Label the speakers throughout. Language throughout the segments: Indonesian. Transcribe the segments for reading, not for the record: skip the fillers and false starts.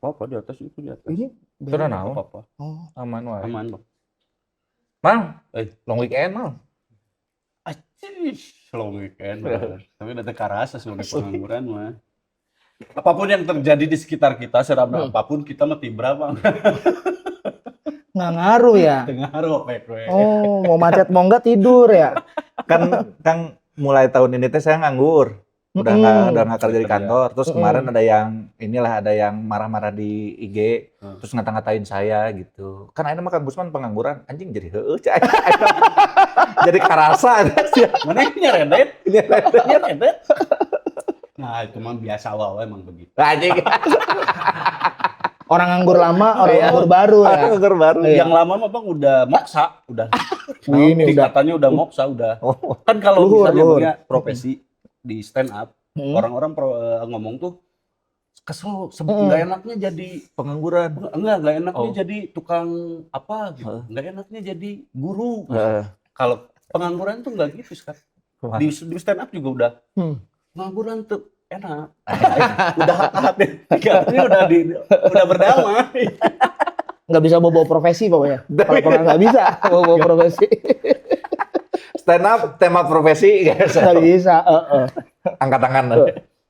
Speaker 1: Apa-apa di atas itu di atas.
Speaker 2: Ini
Speaker 3: Itu
Speaker 2: beda.
Speaker 3: naon?
Speaker 1: Apa-apa.
Speaker 2: Oh,
Speaker 3: Aman wae.
Speaker 1: Aman, Bang.
Speaker 3: Mang,
Speaker 1: Eh.
Speaker 3: long weekend Mang.
Speaker 1: Long weekend. Bang. Tapi udah terasa sebagai pengangguran mah. Apapun yang terjadi di sekitar kita, seramai apapun kita mah tibra, Bang.
Speaker 2: nggak ngaruh ya.
Speaker 1: Dengaruh apa ya?
Speaker 2: Oh, mau macet mau nggak tidur ya.
Speaker 3: Kan Kang mulai tahun ini teh saya nganggur. Udah nggak kerja di kantor. Terus kemarin ada yang marah-marah di IG, terus ngata-ngatain saya gitu. Kan akhirnya mah Kang Gusman pengangguran, anjing jadi heueuh cai. Jadi karasa.
Speaker 1: Mana ini nyeredet? Nyeredet. Nah, itu mah biasa wae emang begitu.
Speaker 3: Anjing.
Speaker 2: Orang nganggur lama, orang nganggur baru ya.
Speaker 3: Nganggur baru.
Speaker 1: Yang lama mah Bang udah moksa, udah.
Speaker 2: Ini udah.
Speaker 1: Katanya udah moksa, udah.
Speaker 3: Oh.
Speaker 1: Kan kalau
Speaker 2: Luhur,
Speaker 1: misalnya
Speaker 2: luhur.
Speaker 1: punya profesi di stand up, orang-orang ngomong tuh kesel, nggak enaknya jadi
Speaker 3: Pengangguran.
Speaker 1: nggak enaknya jadi tukang apa gitu, nggak enaknya jadi guru. Kalau pengangguran tuh nggak gitu sekarang. Di stand up juga udah pengangguran tuh enak. Udah hati katanya udah berdamai.
Speaker 2: Nggak bisa bawa profesi pokoknya. Kalau pernah nggak bisa bawa profesi.
Speaker 3: Stand up tema profesi guys.
Speaker 2: Nggak bisa.
Speaker 3: Angkat tangan.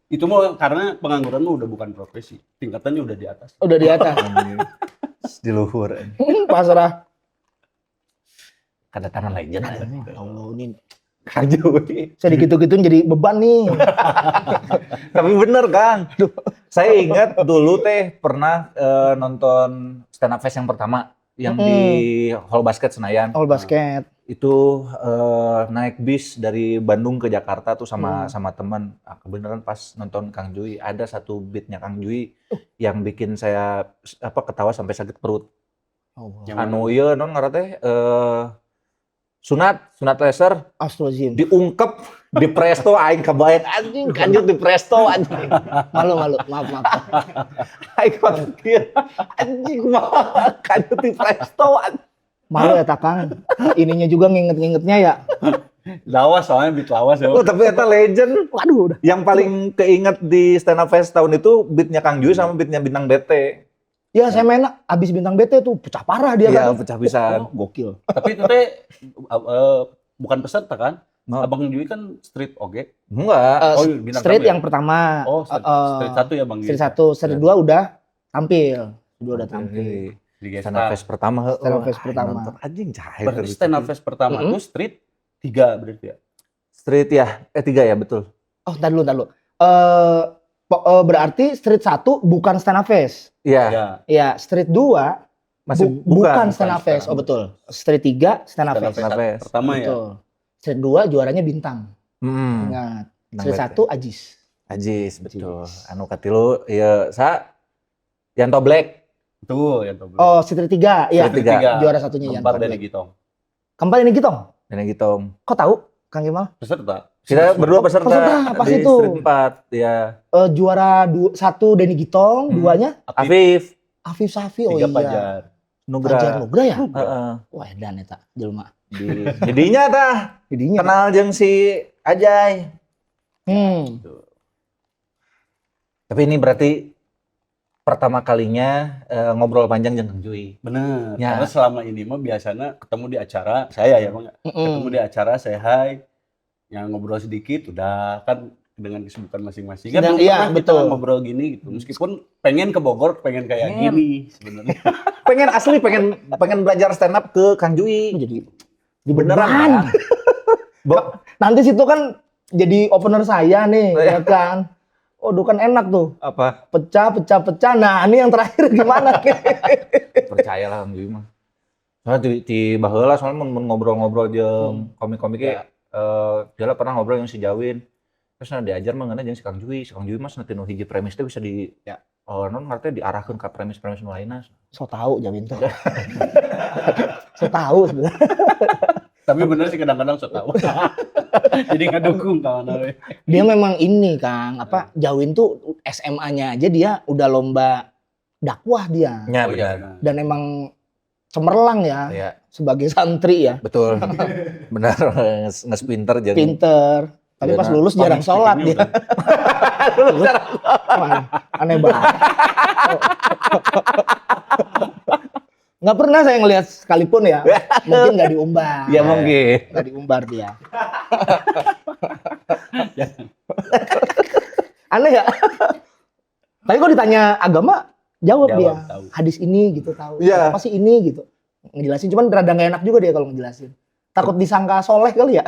Speaker 1: Itu mah karena pengangguran mah udah bukan profesi, tingkatannya udah di atas.
Speaker 2: Udah di atas.
Speaker 3: Di luhur.
Speaker 2: Pasrah.
Speaker 3: Kedatangan legend.
Speaker 2: Allah ini.
Speaker 3: Kanjui.
Speaker 2: Saya digitu-gituin jadi beban nih.
Speaker 3: Tapi bener Kang. Saya ingat dulu teh pernah nonton stand up fest yang pertama yang di Hall Basket Senayan.
Speaker 2: All basket.
Speaker 3: Itu naik bis dari Bandung ke Jakarta tuh sama teman. Kebenaran pas nonton Kang Jui ada satu beatnya Kang Jui yang bikin saya ketawa sampai sakit perut. Anu ieu non ngaran teh sunat laser
Speaker 2: Astagfirullahaladzim.
Speaker 3: diungkep di presto aing kebayang anjing kanjut di presto anjing.
Speaker 2: Malu. Maaf.
Speaker 3: Aing pikir anjing mah kanjut di presto anjing.
Speaker 2: Malu ya Takang. Ininya juga nginget-ngingetnya ya.
Speaker 1: Lawas soalnya beat lawas ya.
Speaker 3: Oh, tapi eta legend.
Speaker 2: Waduh udah.
Speaker 3: Yang paling keinget di stand up fest tahun itu beatnya Kang Jui sama beatnya Bintang BT.
Speaker 2: Ya saya main abis Bintang BT tuh pecah parah dia
Speaker 3: Iya,
Speaker 2: kan.
Speaker 3: pecah pisan.
Speaker 2: Gokil.
Speaker 1: Tapi itu teh bukan peserta kan?
Speaker 3: No.
Speaker 1: Abang Jui kan street oge.
Speaker 3: Enggak.
Speaker 1: Bintang
Speaker 2: Street
Speaker 1: tamu ya?
Speaker 2: yang pertama.
Speaker 1: Oh, street 1 ya Bang Jui.
Speaker 2: Street 1, street 2 udah tampil.
Speaker 3: Di
Speaker 1: Di
Speaker 3: stand up fest pertama.
Speaker 2: Stand up fest pertama.
Speaker 3: Nonton anjing cair.
Speaker 1: Berarti stand up fest pertama itu street 3 berarti ya?
Speaker 3: Street ya. 3 ya betul.
Speaker 2: Oh, ntar dulu. Berarti street 1 bukan stand up fest.
Speaker 3: Iya.
Speaker 1: Ya.
Speaker 2: Ya, street 2
Speaker 3: Masih
Speaker 2: bukan stand up
Speaker 1: bukan
Speaker 2: fest. Oh betul. Street 3 stand up fest.
Speaker 3: Stand up fest.
Speaker 1: Pertama ya.
Speaker 2: Betul. Street 2 juaranya Bintang. Ingat. Street 1 Ajis.
Speaker 3: Ajis betul. Anu katilu ya Yanto Black.
Speaker 1: Tuh yang tahu.
Speaker 2: Oh, street 3. Iya.
Speaker 3: Street 3.
Speaker 2: Juara satunya
Speaker 1: Keempat
Speaker 2: Yanto
Speaker 1: dari
Speaker 2: Black.
Speaker 1: Gitong.
Speaker 2: Keempat ini Gitong.
Speaker 3: Dan Gitong.
Speaker 2: Kok tahu Kang Kemal?
Speaker 1: Peserta.
Speaker 3: Kita berdua peserta.
Speaker 2: Peserta, pas
Speaker 3: di
Speaker 2: itu.
Speaker 3: Street 4 ya.
Speaker 2: Juara 1 Denny Gitong, 2-nya
Speaker 3: Afif.
Speaker 2: Afif Safi. Oh
Speaker 1: 3
Speaker 2: iya.
Speaker 1: Pajar.
Speaker 2: Fajar
Speaker 3: Nugra.
Speaker 2: Nugra ya?
Speaker 3: Heeh.
Speaker 2: Wah, edan eta jelema.
Speaker 3: Jadinya tah
Speaker 2: Jadinya.
Speaker 3: kenal jeung si Ajay. Tapi ini berarti pertama kalinya ngobrol panjang jeung Kang Jui.
Speaker 1: Bener.
Speaker 3: Ya.
Speaker 1: Karena selama ini mah biasanya ketemu di acara saya ya Bang. Ketemu di acara saya hai. Yang ngobrol sedikit udah kan dengan kesibukan masing-masing kan
Speaker 2: Dan
Speaker 1: belum
Speaker 2: iya,
Speaker 1: pernah kita
Speaker 2: betul.
Speaker 1: ngobrol gini gitu. Meskipun pengen ke Bogor, pengen kayak gini sebenarnya.
Speaker 3: pengen belajar stand up ke Kang Jui.
Speaker 2: Jadi
Speaker 3: Beneran.
Speaker 2: nanti situ kan jadi opener saya nih, ya kan. Waduh kan enak tuh.
Speaker 3: Apa?
Speaker 2: Pecah. Nah, ini yang terakhir gimana?
Speaker 3: Percayalah Kang Jui mah. Soalnya di baheula soalnya mun ngobrol-ngobrol jeung komik-komiknya dia lah pernah ngobrol yang si Jawin. Terus diajar mah ngeunah jeung si Kang Jui. Si Kang Jui mah cenah tinu hiji premis teh bisa di non ngarteh diarahkeun ka premis-premis nu lainna.
Speaker 2: So tahu Jawin tuh. So tahu sebenarnya.
Speaker 1: Tapi bener sih kadang-kadang so tahu. Jadi ngedukung kawan we.
Speaker 2: Dia memang ini Kang, Jawin tuh SMA-nya aja dia udah lomba dakwah dia.
Speaker 3: Ya,
Speaker 1: Oh iya.
Speaker 3: benar.
Speaker 2: Dan emang cemerlang ya,
Speaker 3: Iya.
Speaker 2: sebagai santri ya.
Speaker 3: Betul. Benar, nges pinter jeung
Speaker 2: Pinter. Tapi pas lulus jarang sholat dia. Lulus Wah, aneh banget. Nggak pernah saya ngelihat sekalipun ya. Mungkin nggak diumbar.
Speaker 3: Ya mungkin.
Speaker 2: Nggak diumbar dia. Aneh ya? Tapi kok ditanya agama, jawab dia.
Speaker 1: Tahu.
Speaker 2: Hadis ini gitu tahu.
Speaker 3: Iya.
Speaker 2: Apa sih ini gitu. Ngejelasin, cuman rada nggak enak juga dia kalau ngejelasin. Takut disangka soleh kali ya.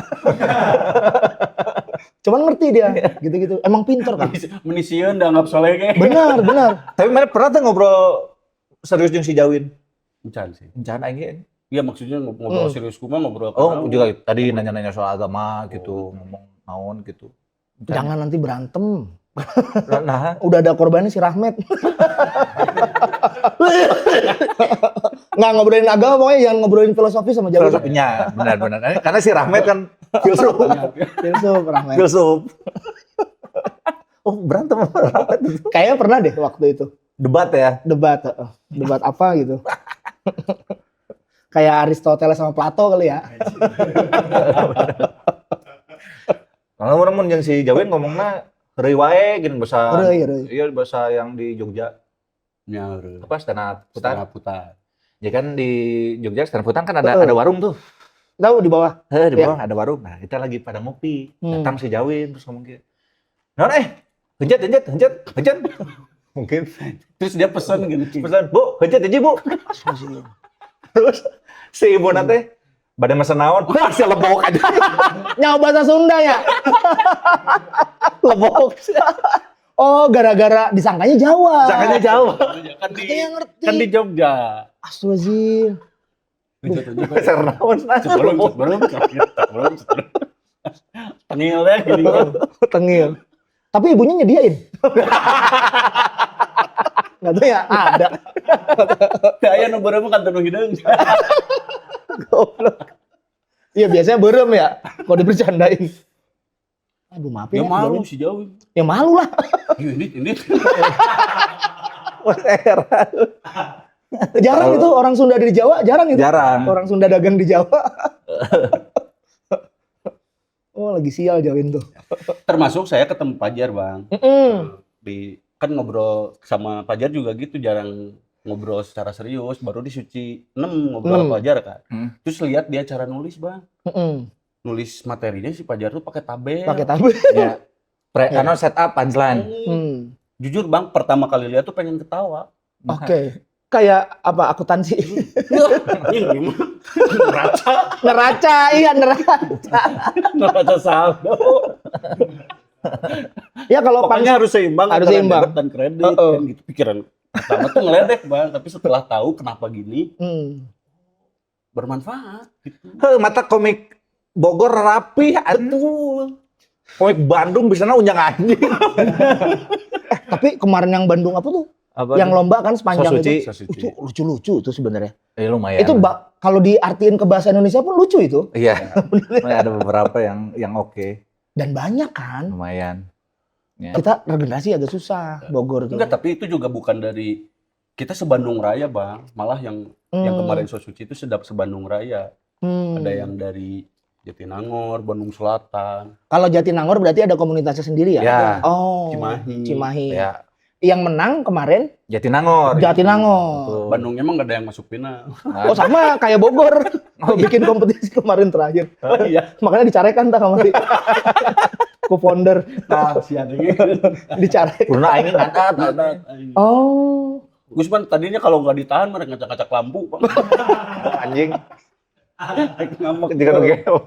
Speaker 2: Cuman ngerti dia, gitu-gitu. Emang pinter kan?
Speaker 1: Menisieun dianggap soleh kayak.
Speaker 2: Benar.
Speaker 3: Tapi mana pernah tuh ngobrol serius jeung si Jawin?
Speaker 1: Encan sih.
Speaker 3: Encan aing.
Speaker 1: Iya maksudnya ngobrol serius kuma ngobrol
Speaker 3: Oh, juga tadi nanya-nanya soal agama gitu, ngomong naon gitu.
Speaker 2: Jangan nanti berantem.
Speaker 3: Nah,
Speaker 2: Udah ada korbannya si Rahmat. Nggak ngobrolin agama, pokoknya jangan ngobrolin filosofi sama Jawa.
Speaker 3: filosofinya benar-benar. Karena si Rahmat kan filsuf.
Speaker 2: Filsuf Rahmat.
Speaker 3: Filsuf. Oh, berantem sama Rahmat itu.
Speaker 2: Kayaknya pernah deh waktu itu.
Speaker 3: Debat ya.
Speaker 2: Debat apa gitu. Kayak Aristoteles sama Plato kali ya.
Speaker 3: Kalau mun yang si Jawin ngomongnya heureuy wae gini bahasa.
Speaker 2: Heureuy.
Speaker 3: Iya, bahasa yang di Jogja.
Speaker 1: Ya,
Speaker 3: Apa stand up putar?
Speaker 1: putar.
Speaker 3: Ya kan di Jogja stand up putar kan ada warung tuh.
Speaker 2: Tahu di bawah.
Speaker 3: Di bawah ada warung. Nah, kita lagi pada ngopi. Datang si Jawin terus ngomong gitu. "Non henjet." Mungkin
Speaker 1: Terus dia pesan gini.
Speaker 3: pesan, "Bu, henjet aja, Bu." Terus si ibu nate badan mesen naon? Wah, si lebok aja.
Speaker 2: Nyawa bahasa Sunda ya?
Speaker 3: Lebok.
Speaker 2: Oh, gara-gara disangkanya Jawa.
Speaker 3: Sangkanya Jawa.
Speaker 2: Katanya ngerti.
Speaker 1: Kan di Jogja.
Speaker 2: Astagfirullahaladzim.
Speaker 3: Ser naon?
Speaker 1: Sebelum. Tengil deh gini.
Speaker 2: Tengil. Tapi ibunya nyediain. Nggak tahu ya, ada.
Speaker 1: Aya nu beureum kan teu hideung.
Speaker 2: Goblok. Iya biasanya berem ya, kalau dibercandain. Aduh maafin
Speaker 1: Ya
Speaker 2: ya.
Speaker 1: malu
Speaker 2: Jawin.
Speaker 1: si Jawi.
Speaker 2: Ya malu lah.
Speaker 1: Ini.
Speaker 2: Jarang itu orang Sunda di Jawa, jarang itu.
Speaker 3: Jarang.
Speaker 2: Orang Sunda dagang di Jawa. Oh lagi sial Jawin tuh.
Speaker 1: Termasuk saya ketemu Pajar, Bang. Kan ngobrol sama Pajar juga gitu, jarang ngobrol secara serius, baru di Suci 6 ngobrol sama Pajar kan. Terus lihat dia cara nulis, Bang. Nulis materinya si Pajar tuh pakai tabel.
Speaker 2: Pakai tabel.
Speaker 3: Ya. Karena setup punchline.
Speaker 1: Jujur, Bang, pertama kali lihat tuh pengen ketawa.
Speaker 2: Oke. Kayak apa akuntansi.
Speaker 1: Ini
Speaker 2: Neraca, iya neraca.
Speaker 1: neraca saldo.
Speaker 2: Ya kalau
Speaker 1: Pokoknya harus seimbang
Speaker 2: harus
Speaker 1: antara
Speaker 2: seimbang.
Speaker 1: debit dan kredit kan gitu. Pikiran pertama tuh ngeledek, Bang, tapi setelah tahu kenapa gini bermanfaat gitu.
Speaker 3: Mata komik Bogor rapi, aduh. Komik Bandung bisa unjang anjing.
Speaker 2: Tapi kemarin yang Bandung apa tuh?
Speaker 3: Apa
Speaker 2: Yang lomba kan sepanjang
Speaker 3: Sosuci.
Speaker 2: itu lucu-lucu itu sebenarnya.
Speaker 3: Lumayan.
Speaker 2: Itu kalau diartiin ke bahasa Indonesia pun lucu itu.
Speaker 3: Iya. Ada beberapa yang oke.
Speaker 2: Dan banyak kan.
Speaker 3: Lumayan. Ya.
Speaker 2: Kita regenerasi agak susah Bogor tuh.
Speaker 1: Enggak, tapi itu juga bukan dari kita se-Bandung Raya, Bang. Malah yang kemarin Sosuci itu sedap se-Bandung Raya. Ada yang dari Jatinangor, Bandung Selatan.
Speaker 2: Kalau Jatinangor berarti ada komunitasnya sendiri ya?
Speaker 3: Ya.
Speaker 2: Oh.
Speaker 1: Cimahi.
Speaker 3: Ya.
Speaker 2: Yang menang kemarin
Speaker 3: Jatinangor.
Speaker 2: Jatinangor.
Speaker 1: Bandungnya emang gak ada yang masuk final.
Speaker 2: Oh sama kayak Bogor. Bikin kompetisi kemarin terakhir.
Speaker 1: Oh iya.
Speaker 2: Makanya dicarekan tak kemarin. Ku founder.
Speaker 1: Nah, si adanya
Speaker 2: Dicarek.
Speaker 3: Purna aing ngangkat.
Speaker 2: Oh.
Speaker 1: Gusman tadinya kalau nggak ditahan mereka ngacak-ngacak lampu, Bang.
Speaker 3: Anjing.
Speaker 1: Ngambek.
Speaker 3: Ketika geo.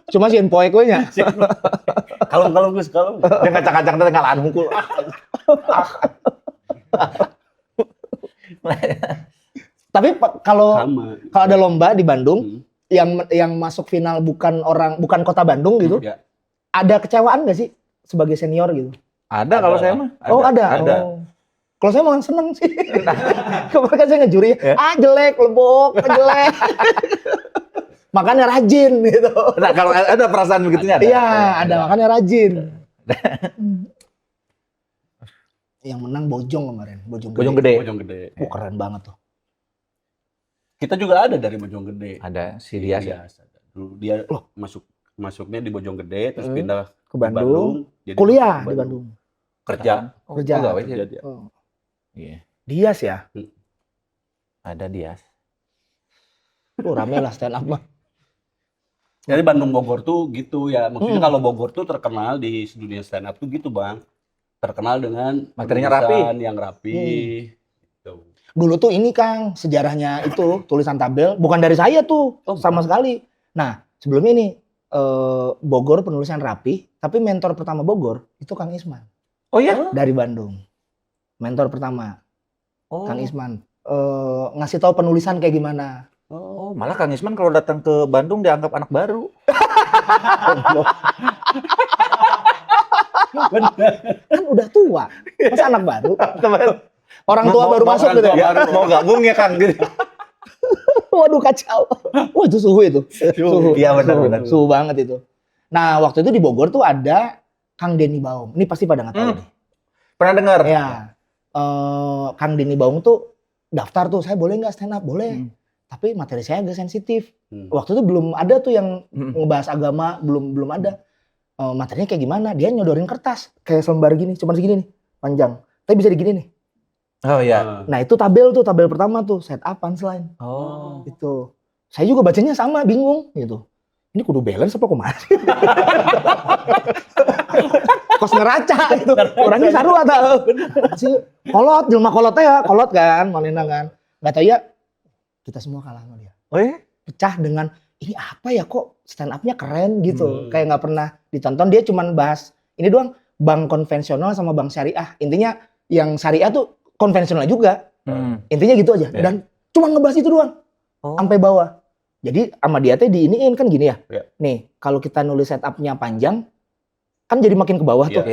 Speaker 2: Cuma sieun poek we nya.
Speaker 1: Kalau Gus, kalau.
Speaker 3: Dia ngacak-ngacak teh ngalaan hungkul.
Speaker 2: Tapi kalau
Speaker 1: Sama.
Speaker 2: ada lomba di Bandung yang masuk final bukan kota Bandung gitu.
Speaker 1: Ya.
Speaker 2: Ada kecewaan nggak sih sebagai senior gitu?
Speaker 3: Ada kalau saya mah.
Speaker 2: Oh ada.
Speaker 3: Ada.
Speaker 2: Oh. Kalau saya malah seneng sih. Kemarin kan saya ngejuri, jelek, lebok, jelek. Makanya rajin gitu.
Speaker 3: Nah, kalau ada perasaan begitunya ada.
Speaker 2: Iya, ada makanya rajin. Yang menang Bojong kemarin, Bojong
Speaker 3: Gede.
Speaker 1: Bojong Gede.
Speaker 2: Keren banget tuh.
Speaker 1: Kita juga ada dari Bojong Gede.
Speaker 3: Ada si Dias.
Speaker 1: Dulu dia masuk masuknya di Bojonggede, terus pindah
Speaker 2: ke Bandung.
Speaker 1: jadi
Speaker 2: Kuliah
Speaker 1: ke
Speaker 2: di Bandung.
Speaker 1: Kerja.
Speaker 2: Kerja.
Speaker 3: Gawe
Speaker 1: Kerja
Speaker 3: sih.
Speaker 1: dia.
Speaker 2: Oh.
Speaker 3: Iya.
Speaker 2: Dias ya?
Speaker 3: Ada Dias.
Speaker 2: Rame lah stand up mah.
Speaker 1: Jadi Bandung Bogor tuh gitu ya. Maksudnya kalau Bogor tuh terkenal di dunia stand up tuh gitu, Bang. Terkenal dengan
Speaker 3: Materinya rapi.
Speaker 1: penulisan yang rapi. Gitu.
Speaker 2: Dulu tuh ini Kang, sejarahnya itu tulisan tabel bukan dari saya tuh sama sekali. Nah, sebelumnya ini Bogor penulisan rapi, tapi mentor pertama Bogor itu Kang Isman.
Speaker 3: Oh ya?
Speaker 2: Dari Bandung. Mentor pertama Kang
Speaker 3: Oh.
Speaker 2: Isman ngasih tahu penulisan kayak gimana.
Speaker 3: Oh, malah Kang Isman kalau datang ke Bandung dianggap anak baru.
Speaker 2: Kan udah tua, masa anak baru? Orang tua baru masuk gitu ya?
Speaker 3: Mau gabung ya Kang gitu.
Speaker 2: Waduh kacau. Wah itu suhu itu. Suhu.
Speaker 3: Iya benar.
Speaker 2: Suhu banget itu. Nah waktu itu di Bogor tuh ada Kang Denny Baum. Ini pasti pada nggak tahu nih.
Speaker 3: Pernah dengar?
Speaker 2: Ya. Kang Denny Baum tuh daftar tuh, saya boleh nggak stand up? Boleh. Tapi materi saya agak sensitif. Waktu itu belum ada tuh yang ngebahas agama, belum ada. Materinya kayak gimana? Dia nyodorin kertas kayak selembar gini, cuma segini nih, panjang. Tapi bisa digini nih.
Speaker 3: Oh iya.
Speaker 2: Nah itu tabel pertama tuh, set up punchline.
Speaker 3: Oh.
Speaker 2: Itu. Saya juga bacanya sama, bingung gitu. Ini kudu balance apa kumaha? Kos ngeraca itu. Orangnya saru atau si kolot, jelma kolot ya, kolot kan, manena kan. Enggak tahu ya. Kita semua kalah sama dia.
Speaker 3: Oh iya?
Speaker 2: Pecah dengan ini apa ya kok stand up-nya keren gitu. Kayak nggak pernah ditonton, dia cuman bahas ini doang, bank konvensional sama bank syariah. Intinya yang syariah tuh konvensional juga. Intinya gitu aja. Dan cuma ngebahas itu doang. Sampai bawah. Jadi sama dia teh diiniin kan gini ya. Nih, kalau kita nulis setup-nya panjang kan jadi makin ke bawah tuh.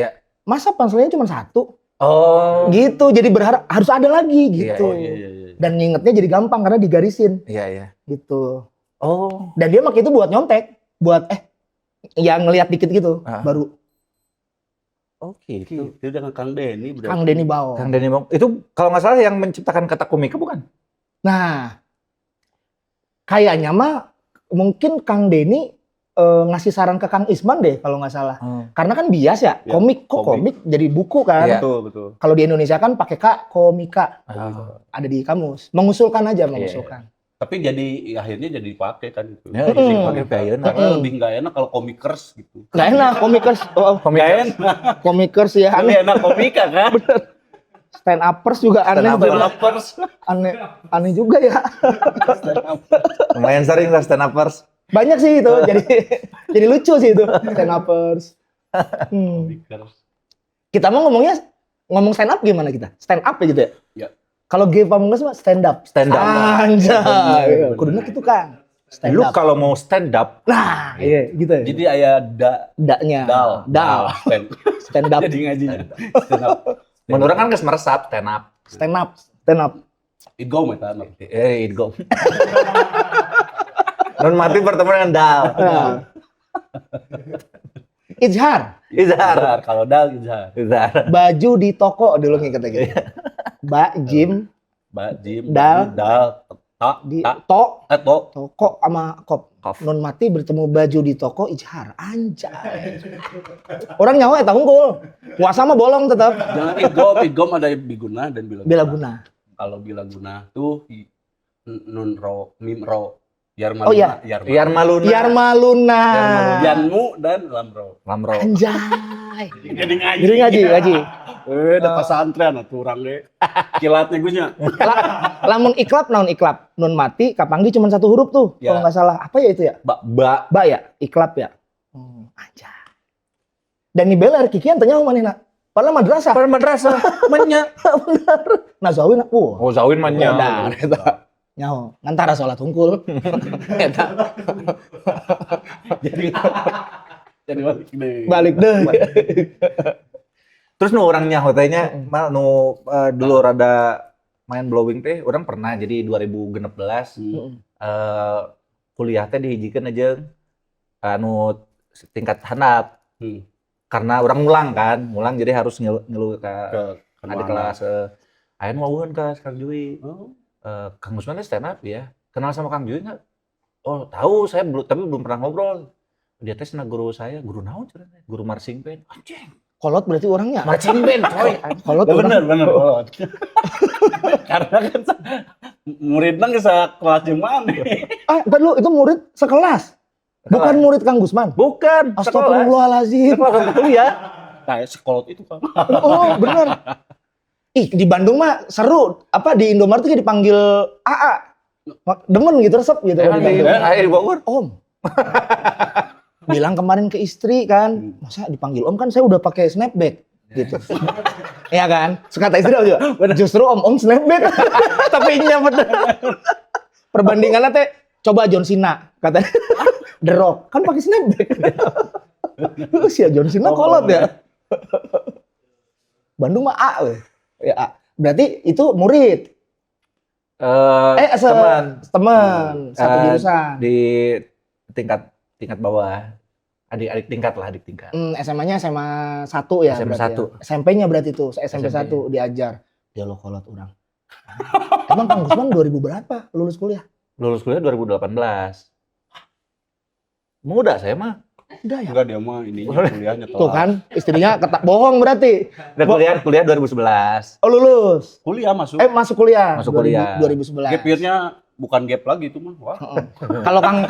Speaker 2: Masa punchline-nya cuma satu?
Speaker 3: Oh.
Speaker 2: Gitu. Jadi berharap harus ada lagi gitu.
Speaker 1: Iya.
Speaker 2: Dan ngingetnya jadi gampang karena digarisin.
Speaker 3: Iya.
Speaker 2: Gitu.
Speaker 3: Oh.
Speaker 2: Dan dia pakai itu buat nyontek, buat ya ngelihat dikit gitu, baru.
Speaker 3: Oh gitu.
Speaker 1: Itu dengan Kang Denny berarti.
Speaker 2: Kang Denny Baum.
Speaker 3: Kang Denny Baum. Itu kalau nggak salah yang menciptakan kata komika bukan?
Speaker 2: Nah, kayaknya mah mungkin Kang Denny ngasih saran ke Kang Isman deh kalau nggak salah. Karena kan bias ya, komik jadi buku kan.
Speaker 3: Iya.
Speaker 1: Betul.
Speaker 2: Kalau di Indonesia kan pakai komika. Ada di kamus. Mengusulkan aja, mengusulkan.
Speaker 1: Tapi jadi akhirnya jadi dipakai kan itu.
Speaker 3: Ya, dipakai payuna.
Speaker 1: Karena lebih nggak enak kalau komikers gitu.
Speaker 2: Nggak enak komikers.
Speaker 1: Nggak enak.
Speaker 2: Komikers ya
Speaker 1: Lebih
Speaker 2: aneh.
Speaker 1: enak komika kan?
Speaker 2: Stand uppers juga aneh. Aneh juga ya.
Speaker 3: Lumayan sering lah stand uppers.
Speaker 2: Banyak sih itu. Jadi lucu sih itu stand uppers. Kita mau ngomong stand up gimana kita? Stand up ya gitu ya?
Speaker 1: Iya.
Speaker 2: Kalau G Pamungkas mah stand up. Anjay. Kudunya gitu kan. Stand
Speaker 3: Lu
Speaker 2: up.
Speaker 3: kalau mau stand up,
Speaker 2: Nah, iya gitu ya.
Speaker 1: Jadi ayah
Speaker 2: daknya.
Speaker 1: dal.
Speaker 2: Stand up.
Speaker 1: Jadi ngajinya. Stand up.
Speaker 3: menurut kan geus meresap stand up.
Speaker 2: Stand up.
Speaker 1: Idgom eta.
Speaker 3: Idgom. Non mati bertemu dengan dal.
Speaker 2: Nah. Izhar.
Speaker 3: Izhar.
Speaker 1: Kalau dal Izhar.
Speaker 2: Baju di toko dulu ngikatnya gitu. Mbak Jim. Dal. Di toko sama kop. Non mati bertemu baju di toko Izhar. Anjay. Orang nyawa eta unggul. Puasa mah bolong tetap.
Speaker 1: Jangan idgom ada biguna dan
Speaker 2: bilaguna.
Speaker 1: Kalau bilaguna tuh nun ro mim ro.
Speaker 3: Yarmaluna.
Speaker 1: Yanmu dan Lamro.
Speaker 2: Anjay.
Speaker 1: Jadi
Speaker 2: ngaji.
Speaker 1: Udah pesantren atuh urang ge. Kilatnya gusnya.
Speaker 2: Lamun iklap naon iklap? Nun mati kapanggi cuma satu huruf tuh. Kalau nggak salah. Apa ya itu ya? Ba ya? Iklap ya? Anjay. Dan ni beler kikian tanya manehna. Padahal madrasah. Manya. Bener. Nah zawin.
Speaker 3: Oh zawin manya.
Speaker 2: Benar eta. Nyaho, ngantara sholat hungkul. Eta.
Speaker 1: Jadi
Speaker 2: balik deh.
Speaker 3: Terus nu orang nyaho teh nya dulu rada main blowing teh orang pernah jadi 2016 kuliah teh dihijikeun aja anu tingkat handap. Karena orang ngulang jadi harus ngilu ke adik kelas. Ayeuna wawuheun ka Kang Jui. Kang Usman stand up ya. Kenal sama Kang Jui nggak? Oh tahu, saya tapi belum pernah ngobrol. Dia tes guru saya, guru naon ceritanya? Guru marching band. Anjing.
Speaker 2: Kolot berarti orangnya.
Speaker 3: Marching band, coy.
Speaker 2: Kolot
Speaker 1: Ya,
Speaker 2: orang.
Speaker 1: bener kolot. Karena kan muridnya nggak sekelas gimana.
Speaker 2: Entar lu itu murid sekelas. Bukan murid Kang Gusman.
Speaker 3: Bukan.
Speaker 2: Astagfirullahaladzim.
Speaker 3: Sekolah kuliah.
Speaker 1: Kayak sekolot itu kan.
Speaker 2: Oh, bener. Ih, di Bandung mah seru. Apa di Indomaret tuh dipanggil AA. Demen gitu, resep gitu.
Speaker 3: Emang di Bogor?
Speaker 2: Om. Bilang kemarin ke istri kan, masa dipanggil om, kan saya udah pakai snapback gitu. Iya kan? Sekata istri juga. Justru om snapback. Tapi iya bener. Perbandingannya teh coba John Cena katanya. The Rock kan pakai snapback. Usia John Cena kolot ya. Bandung mah A weh. Ya A. Berarti itu murid. Teman satu jurusan.
Speaker 3: Di tingkat bawah. Adik tingkat.
Speaker 2: SMA-nya SMA 1 ya.
Speaker 3: SMA
Speaker 2: berarti
Speaker 3: 1.
Speaker 2: Ya. SMP-nya berarti tuh, SMP 1 diajar. Dia lo kolot orang. Emang Kang Gusman 2000 berapa lulus kuliah?
Speaker 3: Lulus kuliah 2018. Muda saya mah.
Speaker 2: Udah ya?
Speaker 1: Enggak, dia mah ini kuliahnya telat.
Speaker 2: Tuh kan, istrinya bohong berarti.
Speaker 3: Dan kuliah 2011.
Speaker 2: Oh lulus.
Speaker 1: Kuliah masuk.
Speaker 2: Masuk kuliah.
Speaker 3: Masuk kuliah.
Speaker 2: 2011.
Speaker 1: Gap year-nya bukan gap lagi itu mah. Wah,
Speaker 2: Kalau Kang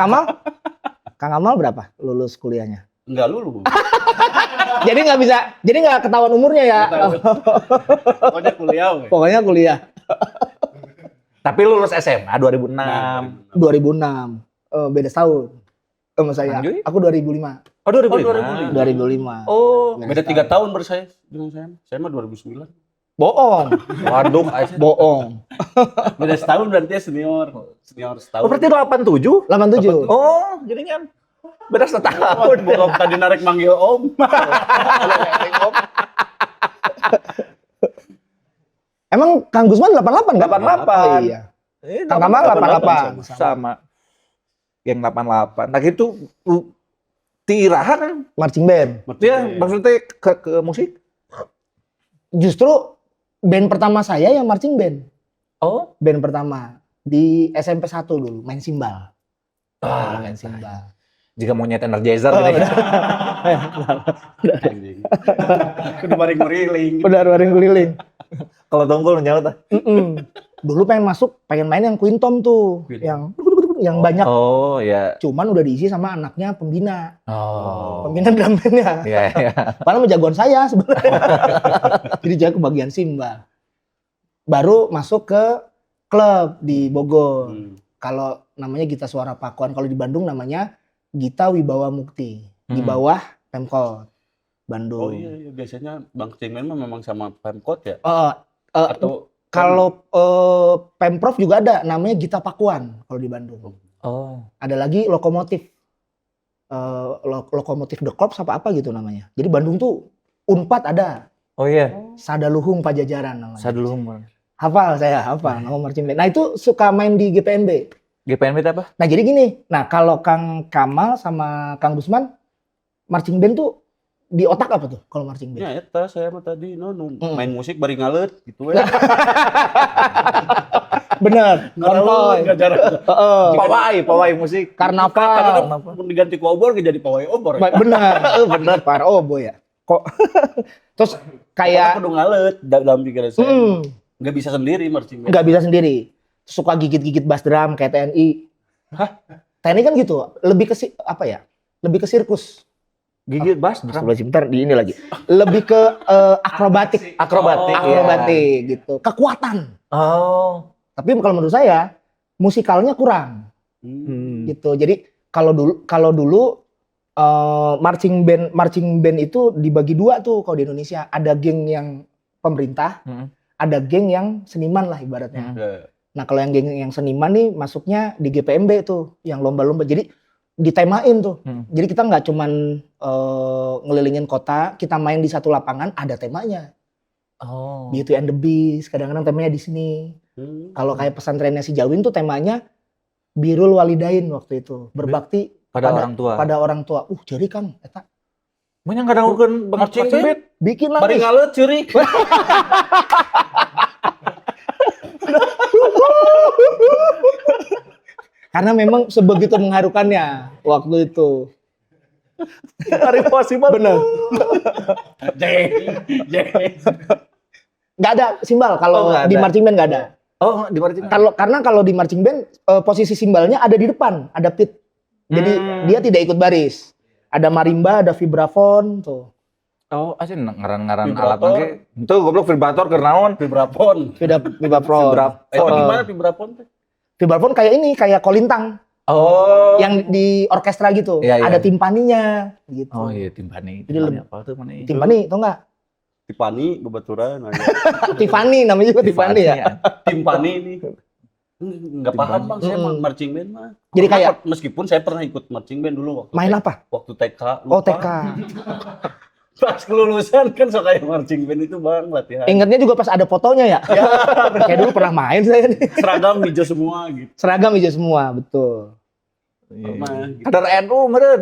Speaker 2: Kamal berapa lulus kuliahnya?
Speaker 1: enggak lulus.
Speaker 2: Jadi nggak ketahuan umurnya ya.
Speaker 1: Pokoknya kuliah weh.
Speaker 2: Pokoknya kuliah.
Speaker 3: Tapi lulus SMA 2006.
Speaker 1: Nah,
Speaker 2: 2006. Beda setahun sama saya.
Speaker 3: Anjay.
Speaker 2: Aku 2005.
Speaker 3: Oh 2005.
Speaker 2: 2005.
Speaker 3: Oh.
Speaker 1: beda 3 tahun baru saya dengan saya. Saya mah 2009.
Speaker 2: Bohong.
Speaker 3: Waduh.
Speaker 2: Bohong.
Speaker 1: Beda setahun berarti ya senior setahun.
Speaker 3: Oh berarti 87?
Speaker 2: 87.
Speaker 3: Oh, jadi kan beda setahun.
Speaker 1: Belum tadi narik manggil om.
Speaker 2: Emang Kang Gusman 88 kan?
Speaker 3: 88.
Speaker 2: Iya. Kang Kamal 88.
Speaker 3: Sama. Yang 88. Nah itu Tiraha kan?
Speaker 2: Marching band.
Speaker 3: Dia maksudnya ke musik?
Speaker 2: Justru band pertama saya yang marching band.
Speaker 3: Oh.
Speaker 2: Band pertama di SMP 1 dulu, main simbal.
Speaker 3: Ah,
Speaker 2: Main simbal.
Speaker 3: jika mau nyet energizer gitu.
Speaker 1: Anjing. Kudu baring meriling.
Speaker 2: Udah baring keliling.
Speaker 3: Kalau Tunggul nyaut.
Speaker 2: Dulu pengen main yang Queen Tom tuh, yang banyak.
Speaker 3: Oh ya.
Speaker 2: Cuman udah diisi sama anaknya pembina.
Speaker 3: Oh.
Speaker 2: Pembina drum bandnya.
Speaker 3: Iya iya.
Speaker 2: Padahal jagoan saya sebenarnya. Jadi jago bagian simbal. Baru masuk ke klub di Bogor. Kalau namanya Gita Suara Pakuan, kalau di Bandung namanya Gita Wibawa Mukti. Di bawah Pemkot Bandung.
Speaker 1: Oh iya, biasanya Bang Cingmen mah memang sama Pemkot ya?
Speaker 2: Atau kalau Pemprov juga ada, namanya Gita Pakuan kalau di Bandung.
Speaker 3: Oh.
Speaker 2: Ada lagi lokomotif. Lokomotif The Corps apa gitu namanya. Jadi Bandung tuh Unpad ada.
Speaker 3: Oh iya.
Speaker 2: Sadaluhung Pajajaran namanya.
Speaker 3: Sadaluhung.
Speaker 2: Hafal nama marching band. Nah itu suka main di GPNB.
Speaker 3: GPNB itu apa?
Speaker 2: Nah jadi gini, kalau Kang Kamal sama Kang Gusman, marching band tuh di otak apa tuh kalau marching band?
Speaker 1: Ya eta saya mah tadi main musik bari ngalet gitu ya.
Speaker 2: Bener, konvoy.
Speaker 3: Pawai musik.
Speaker 2: Karnaval.
Speaker 1: Diganti ku obor jadi pawai obor.
Speaker 2: Bener, para obo ya. Kok terus kayak
Speaker 1: kudu ngalet dalam pikiran saya. Nggak bisa sendiri marching band.
Speaker 2: Nggak bisa sendiri. Suka gigit-gigit bass drum kayak TNI.
Speaker 3: Hah?
Speaker 2: TNI kan gitu, lebih ke Lebih ke sirkus.
Speaker 3: Gigit bass drum.
Speaker 2: Sebentar di ini lagi. Lebih ke akrobatik. Akrobatik gitu. Kekuatan.
Speaker 3: Oh.
Speaker 2: Tapi kalau menurut saya musikalnya kurang. Gitu. Jadi kalau dulu marching band itu dibagi dua tuh kalau di Indonesia. Ada geng yang pemerintah, ada geng yang seniman lah ibaratnya. Nah kalau yang geng yang seniman nih masuknya di GPMB tuh, yang lomba-lomba. Jadi ditemain tuh. Jadi kita nggak cuman ngelilingin kota, kita main di satu lapangan ada temanya.
Speaker 3: Oh.
Speaker 2: Beauty and the Beast, kadang-kadang temanya di sini. Kalau kayak pesantrennya si Jawin tuh temanya Birrul Walidain waktu itu, berbakti
Speaker 3: pada orang tua.
Speaker 2: Pada orang tua. Jadi Kang, eta
Speaker 3: mun yang kadang-kadang marching band
Speaker 2: bikin
Speaker 1: bari
Speaker 2: lagi.
Speaker 1: ngalet ceurik.
Speaker 2: Karena memang sebegitu mengharukannya waktu itu.
Speaker 3: Hari possible.
Speaker 2: Bener.
Speaker 1: Jeng.
Speaker 2: Nggak ada simbal kalau
Speaker 3: nggak
Speaker 2: di
Speaker 3: ada.
Speaker 2: marching band nggak ada.
Speaker 3: Oh, di marching.
Speaker 2: Karena kalau di marching band posisi simbalnya ada di depan, ada pit. Jadi dia tidak ikut baris. Ada marimba, ada vibrafon tuh.
Speaker 3: Oh, asin ngaran-ngaran
Speaker 1: Vibrator.
Speaker 3: alat mangke. Itu goblok vibrator keur naon?
Speaker 1: Vibrafon.
Speaker 2: Vibrafon.
Speaker 1: Itu gimana vibrafon teh?
Speaker 2: Vibrafon kayak ini, kayak kolintang
Speaker 3: Oh.
Speaker 2: yang di orkestra gitu.
Speaker 3: Iya, iya.
Speaker 2: Ada timpaninya gitu.
Speaker 3: Oh iya, timpani.
Speaker 2: Jadi
Speaker 3: Timpani apa tuh mana?
Speaker 2: Timpani, tau nggak?
Speaker 1: Tiffany bebaturan aja.
Speaker 2: Tiffany namanya juga Tiffany ya.
Speaker 1: Timpani ini. Enggak paham Bang, saya mah marching band mah.
Speaker 2: Jadi kayak-
Speaker 1: meskipun saya pernah ikut marching band dulu waktu
Speaker 2: Main apa?
Speaker 1: Waktu TK.
Speaker 2: Oh
Speaker 1: lupa.
Speaker 2: TK.
Speaker 1: Pas kelulusan kan so kayak marching band itu Bang latihan.
Speaker 2: Ingatnya juga pas ada fotonya ya. Kayak dulu pernah main saya nih.
Speaker 1: Seragam hijau semua gitu.
Speaker 2: Seragam hijau semua, betul.
Speaker 1: Pernah gitu.
Speaker 3: Kadar NU meureun.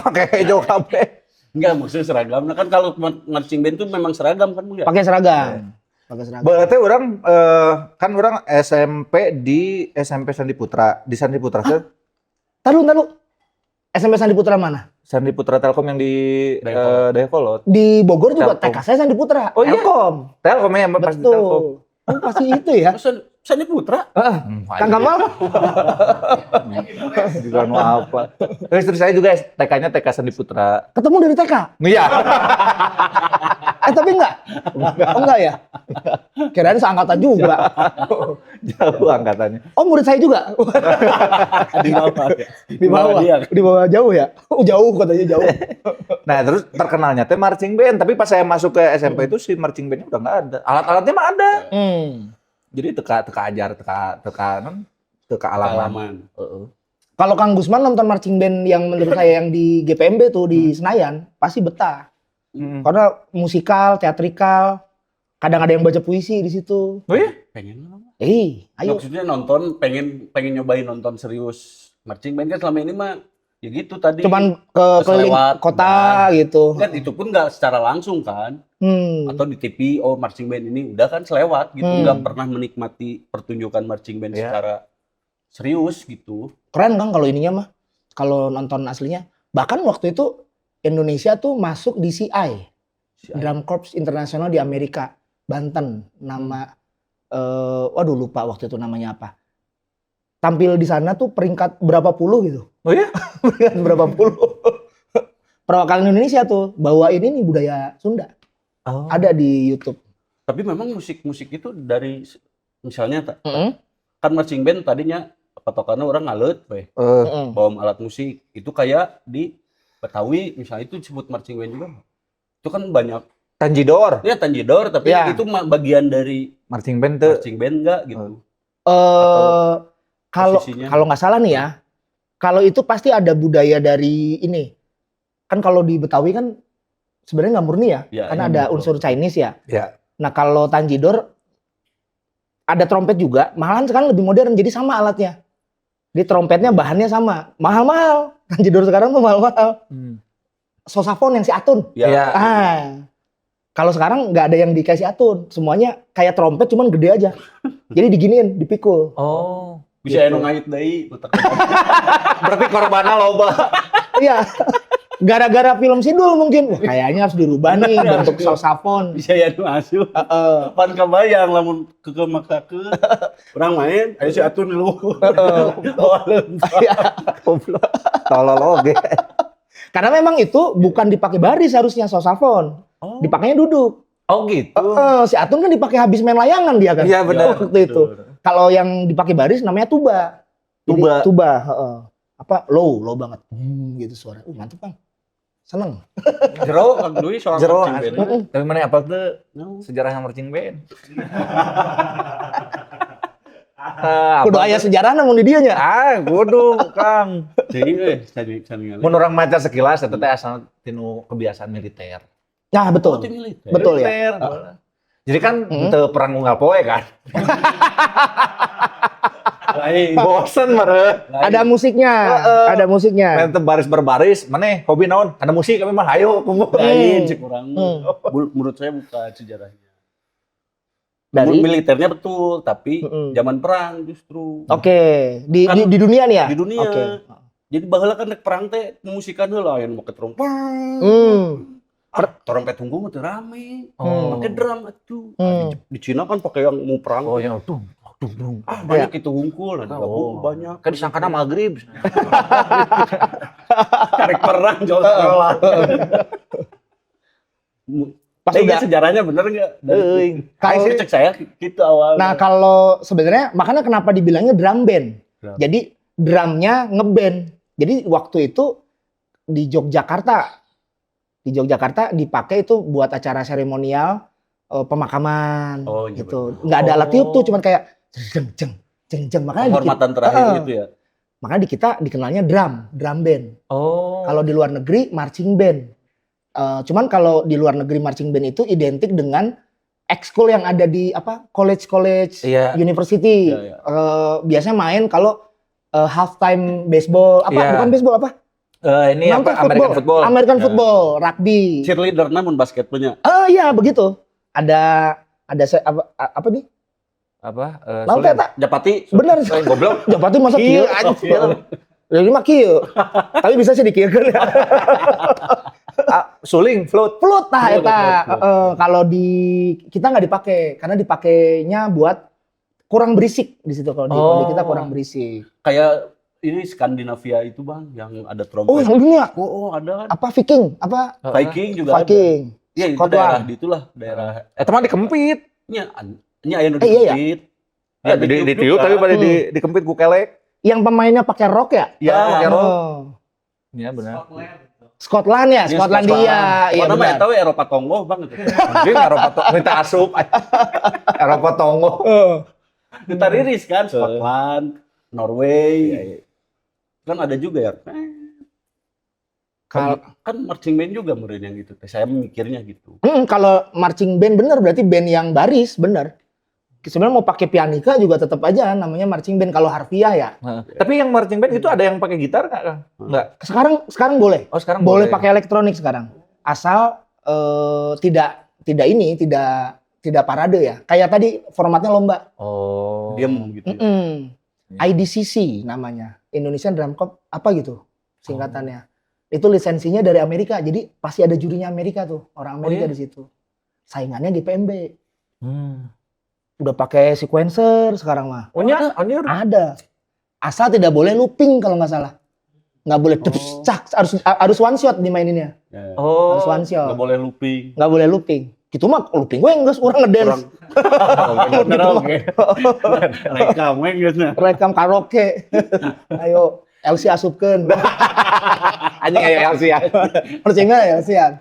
Speaker 3: Pakai hijau kabeh.
Speaker 1: Enggak, maksudnya seragam. Nah kan kalau marching band itu memang seragam kan Bang ya?
Speaker 2: Pakai seragam. Pakai seragam.
Speaker 3: Berarti orang kan orang SMP di SMP Sandi Putra. Di Sandi Putra tuh
Speaker 2: Taruh. SMP Sandi Putra mana?
Speaker 3: Sandi Putra Telkom yang di Dayakolot.
Speaker 2: Di Bogor juga
Speaker 3: Telkom.
Speaker 2: TK saya Sandi Putra.
Speaker 3: Oh iya?
Speaker 2: Telkom.
Speaker 3: Telkom ya, pasti Telkom.
Speaker 2: Betul. Oh, pasti itu ya.
Speaker 1: Sandi Putra.
Speaker 2: Kang Kamal.
Speaker 3: Juga nu apa. Istri saya juga TK-nya TK Sandi Putra.
Speaker 2: Ketemu dari TK.
Speaker 3: Iya.
Speaker 2: Tapi enggak. Oh enggak ya. Kirain seangkatan juga.
Speaker 3: Jauh angkatannya.
Speaker 2: Oh murid saya juga.
Speaker 1: Di bawah.
Speaker 2: Di bawah.
Speaker 1: dia.
Speaker 2: Di bawah jauh ya. Oh jauh katanya jauh.
Speaker 3: Nah, terus terkenalnya teh marching band, tapi pas saya masuk ke SMP itu si marching bandnya udah nggak ada. Alat-alatnya mah ada. Jadi teka ajar, teka alaman.
Speaker 1: Heeh.
Speaker 2: Kalau Kang Gusman nonton marching band yang menurut saya yang di GPMB tuh di Senayan, pasti betah. Karena musikal, teatrikal, kadang ada yang baca puisi di situ.
Speaker 3: Oh iya?
Speaker 1: Pengen lah.
Speaker 2: Ayo.
Speaker 1: Maksudnya nonton, pengen nyobain nonton serius marching band kan selama ini mah ya gitu tadi.
Speaker 2: Cuman ke keliling
Speaker 1: Selewat,
Speaker 2: kota gitu.
Speaker 1: kan itu pun nggak secara langsung kan. Atau di TV, oh marching band ini udah kan selewat gitu, nggak pernah menikmati pertunjukan marching band secara serius gitu.
Speaker 2: Keren kan kalau ininya mah. Kalau nonton aslinya. Bahkan waktu itu Indonesia tuh masuk di CI. Drum Corps Internasional di Amerika. Banten. Nama, waduh lupa waktu itu namanya apa. Tampil di sana tuh peringkat berapa puluh gitu.
Speaker 3: Oh iya?
Speaker 2: Peringkat berapa puluh. Perwakilan Indonesia tuh bawain ini budaya Sunda.
Speaker 3: Oh.
Speaker 2: Ada di YouTube.
Speaker 1: Tapi memang musik-musik itu dari misalnya kan marching band tadinya patokannya orang ngalet, bawa alat musik. Itu kayak di Betawi misalnya itu disebut marching band juga. Itu kan banyak.
Speaker 3: Tanjidor.
Speaker 1: Ya tanjidor, tapi
Speaker 2: Ya.
Speaker 1: itu bagian dari
Speaker 3: Marching band tuh.
Speaker 1: marching band enggak gitu.
Speaker 2: Kalau nggak salah nih ya, kalau itu pasti ada budaya dari ini. Kan kalau di Betawi kan sebenarnya nggak murni ya,
Speaker 1: Ya,
Speaker 2: karena
Speaker 1: ya,
Speaker 2: ada
Speaker 1: betul.
Speaker 2: unsur Chinese ya.
Speaker 3: Ya.
Speaker 2: Nah kalau Tanjidor ada trompet juga, malahan sekarang lebih modern, jadi sama alatnya. Di trompetnya bahannya sama, mahal-mahal. Tanjidor sekarang tuh mahal-mahal. Sosafon yang si Atun.
Speaker 1: Ya.
Speaker 3: Ya.
Speaker 2: Kalau sekarang nggak ada yang dikasih Atun, semuanya kayak trompet cuman gede aja. Jadi diginiin, dipikul.
Speaker 3: Oh.
Speaker 1: Bisa anu ngait deui utak.
Speaker 3: Berarti korbannya loba.
Speaker 2: Iya. Gara-gara film Sidul mungkin. Wah, kayaknya harus dirubah nih bentuk sosafon.
Speaker 1: Bisa ya nu asuh. Pan kabayang lamun kemaksakeun. Urang main, aya si Atun lu.
Speaker 2: Iya.
Speaker 3: Goblok. Tolol oge.
Speaker 2: Karena memang itu bukan dipakai baris harusnya sosafon. Dipakainya duduk.
Speaker 3: Oh gitu.
Speaker 2: Si Atun kan dipakai habis main layangan dia kan.
Speaker 3: Iya, benar.
Speaker 2: Waktu itu. Kalau yang dipakai baris namanya tuba. Jadi,
Speaker 3: Tuba.
Speaker 2: tuba, apa low banget. Gitu suara. Mantep Bang. Seneng.
Speaker 1: Jero Kang Dwi soal
Speaker 3: Jero.
Speaker 1: marching band.
Speaker 3: Tapi mana apa tuh
Speaker 1: No.
Speaker 3: sejarahnya marching band?
Speaker 2: Kudu aya sejarah namun di dianya.
Speaker 3: Kudu, Kang.
Speaker 1: Jadi cari
Speaker 3: Mun urang maca sekilas eta teh asal tinu kebiasaan militer.
Speaker 2: Nah, betul.
Speaker 1: militer.
Speaker 2: Betul ya.
Speaker 3: Militer. Jadi kan teu perang unggal poe kan.
Speaker 1: Lain.
Speaker 3: Bosen meureun.
Speaker 2: Ada musiknya. Ada musiknya.
Speaker 3: Main teu baris berbaris, maneh hobi naon? Ada musik kami mah hayo kumpul.
Speaker 1: Lain sih kurang. Menurut saya bukan sejarahnya.
Speaker 2: Dari
Speaker 1: Militernya betul, tapi zaman perang justru.
Speaker 2: Oke, di
Speaker 1: Kan
Speaker 2: dunia nih ya?
Speaker 1: Di dunia.
Speaker 2: Oke.
Speaker 1: Jadi baheula kan rek perang teh musikan heula aya nu make trompet. Trompet unggul teh rame. Pakai drum atuh. Di Cina kan pakai yang mau perang.
Speaker 3: Oh yang tuh.
Speaker 1: Banyak itu hungkul, banyak.
Speaker 3: Kan disangkana maghrib.
Speaker 1: Karek perang jauh sekolah. Pas udah sejarahnya bener nggak? Kalau cek saya gitu awal.
Speaker 2: Nah kalau sebenarnya makanya kenapa dibilangnya drum band. Jadi drumnya ngeband. Jadi waktu itu di Yogyakarta dipakai itu buat acara seremonial pemakaman gitu. Nggak ada alat tiup tuh, cuman kayak jeng. Makanya
Speaker 1: penghormatan terakhir gitu ya.
Speaker 2: Makanya di kita dikenalnya drum band. Kalau di luar negeri marching band. Cuman kalau di luar negeri marching band itu identik dengan ekskul yang ada di college university. Biasanya main kalau halftime baseball bukan baseball apa?
Speaker 3: Ini
Speaker 2: American football, rugby.
Speaker 1: Cheerleader namun basket punya.
Speaker 2: Iya begitu. Ada apa nih?
Speaker 1: Japati.
Speaker 2: Bener.
Speaker 3: Goblok.
Speaker 2: Japati masa kieu anjir. Jadi mah kieu. Tapi bisa sih dikiekeun.
Speaker 3: Suling, float
Speaker 2: eta. Kalau di kita nggak dipakai karena dipakainya buat kurang berisik di situ kalau di kita kurang berisik.
Speaker 1: Kayak ini Skandinavia itu Bang yang ada trompet.
Speaker 2: Oh, yang ini ya?
Speaker 1: Ada kan.
Speaker 2: Viking?
Speaker 1: Viking juga
Speaker 2: Viking.
Speaker 1: Iya, itu daerah itulah, daerah.
Speaker 3: Teman dikempit.
Speaker 1: Nya aya nu dikempit.
Speaker 3: Ya, ditiup tapi pada dikempit ku kelek.
Speaker 2: Yang pemainnya pakai rok ya?
Speaker 3: Iya, pakai rok. Iya, benar.
Speaker 2: Scotland ya, Skotlandia.
Speaker 1: Iya, namanya tahu Eropa Tongo Bang itu.
Speaker 3: Dia Eropa Tongo minta asup. Eropa Tongo.
Speaker 1: Kita riris kan Scotland, Norway. Kan ada juga ya. Kan marching band juga murid yang gitu. Saya mikirnya gitu.
Speaker 2: Kalau marching band bener berarti band yang baris bener. Sebenarnya mau pakai pianika juga tetap aja namanya marching band kalau harfiah ya.
Speaker 3: Tapi yang marching band itu ada yang pakai gitar nggak, Kang? Nggak.
Speaker 2: Sekarang boleh.
Speaker 3: Oh, sekarang
Speaker 2: boleh pakai elektronik sekarang. Asal tidak parade ya. Kayak tadi formatnya lomba.
Speaker 3: Oh.
Speaker 1: Dia mau gitu.
Speaker 2: IDCC namanya. Indonesian Drum Corps apa gitu singkatannya. Itu lisensinya dari Amerika. Jadi pasti ada jurinya Amerika tuh. Orang Amerika di situ. Saingannya di PMB. Udah pakai sequencer sekarang mah. Ada. Asal tidak boleh looping kalau nggak salah. Nggak boleh harus one shot dimaininnya. Harus one shot.
Speaker 1: Nggak boleh looping.
Speaker 2: Gitu mah looping gue enggak orang ngedance. Rekam karaoke. Ayo LC asupkeun.
Speaker 3: Anjing aya LC ya.
Speaker 2: Percaya ya LC ya.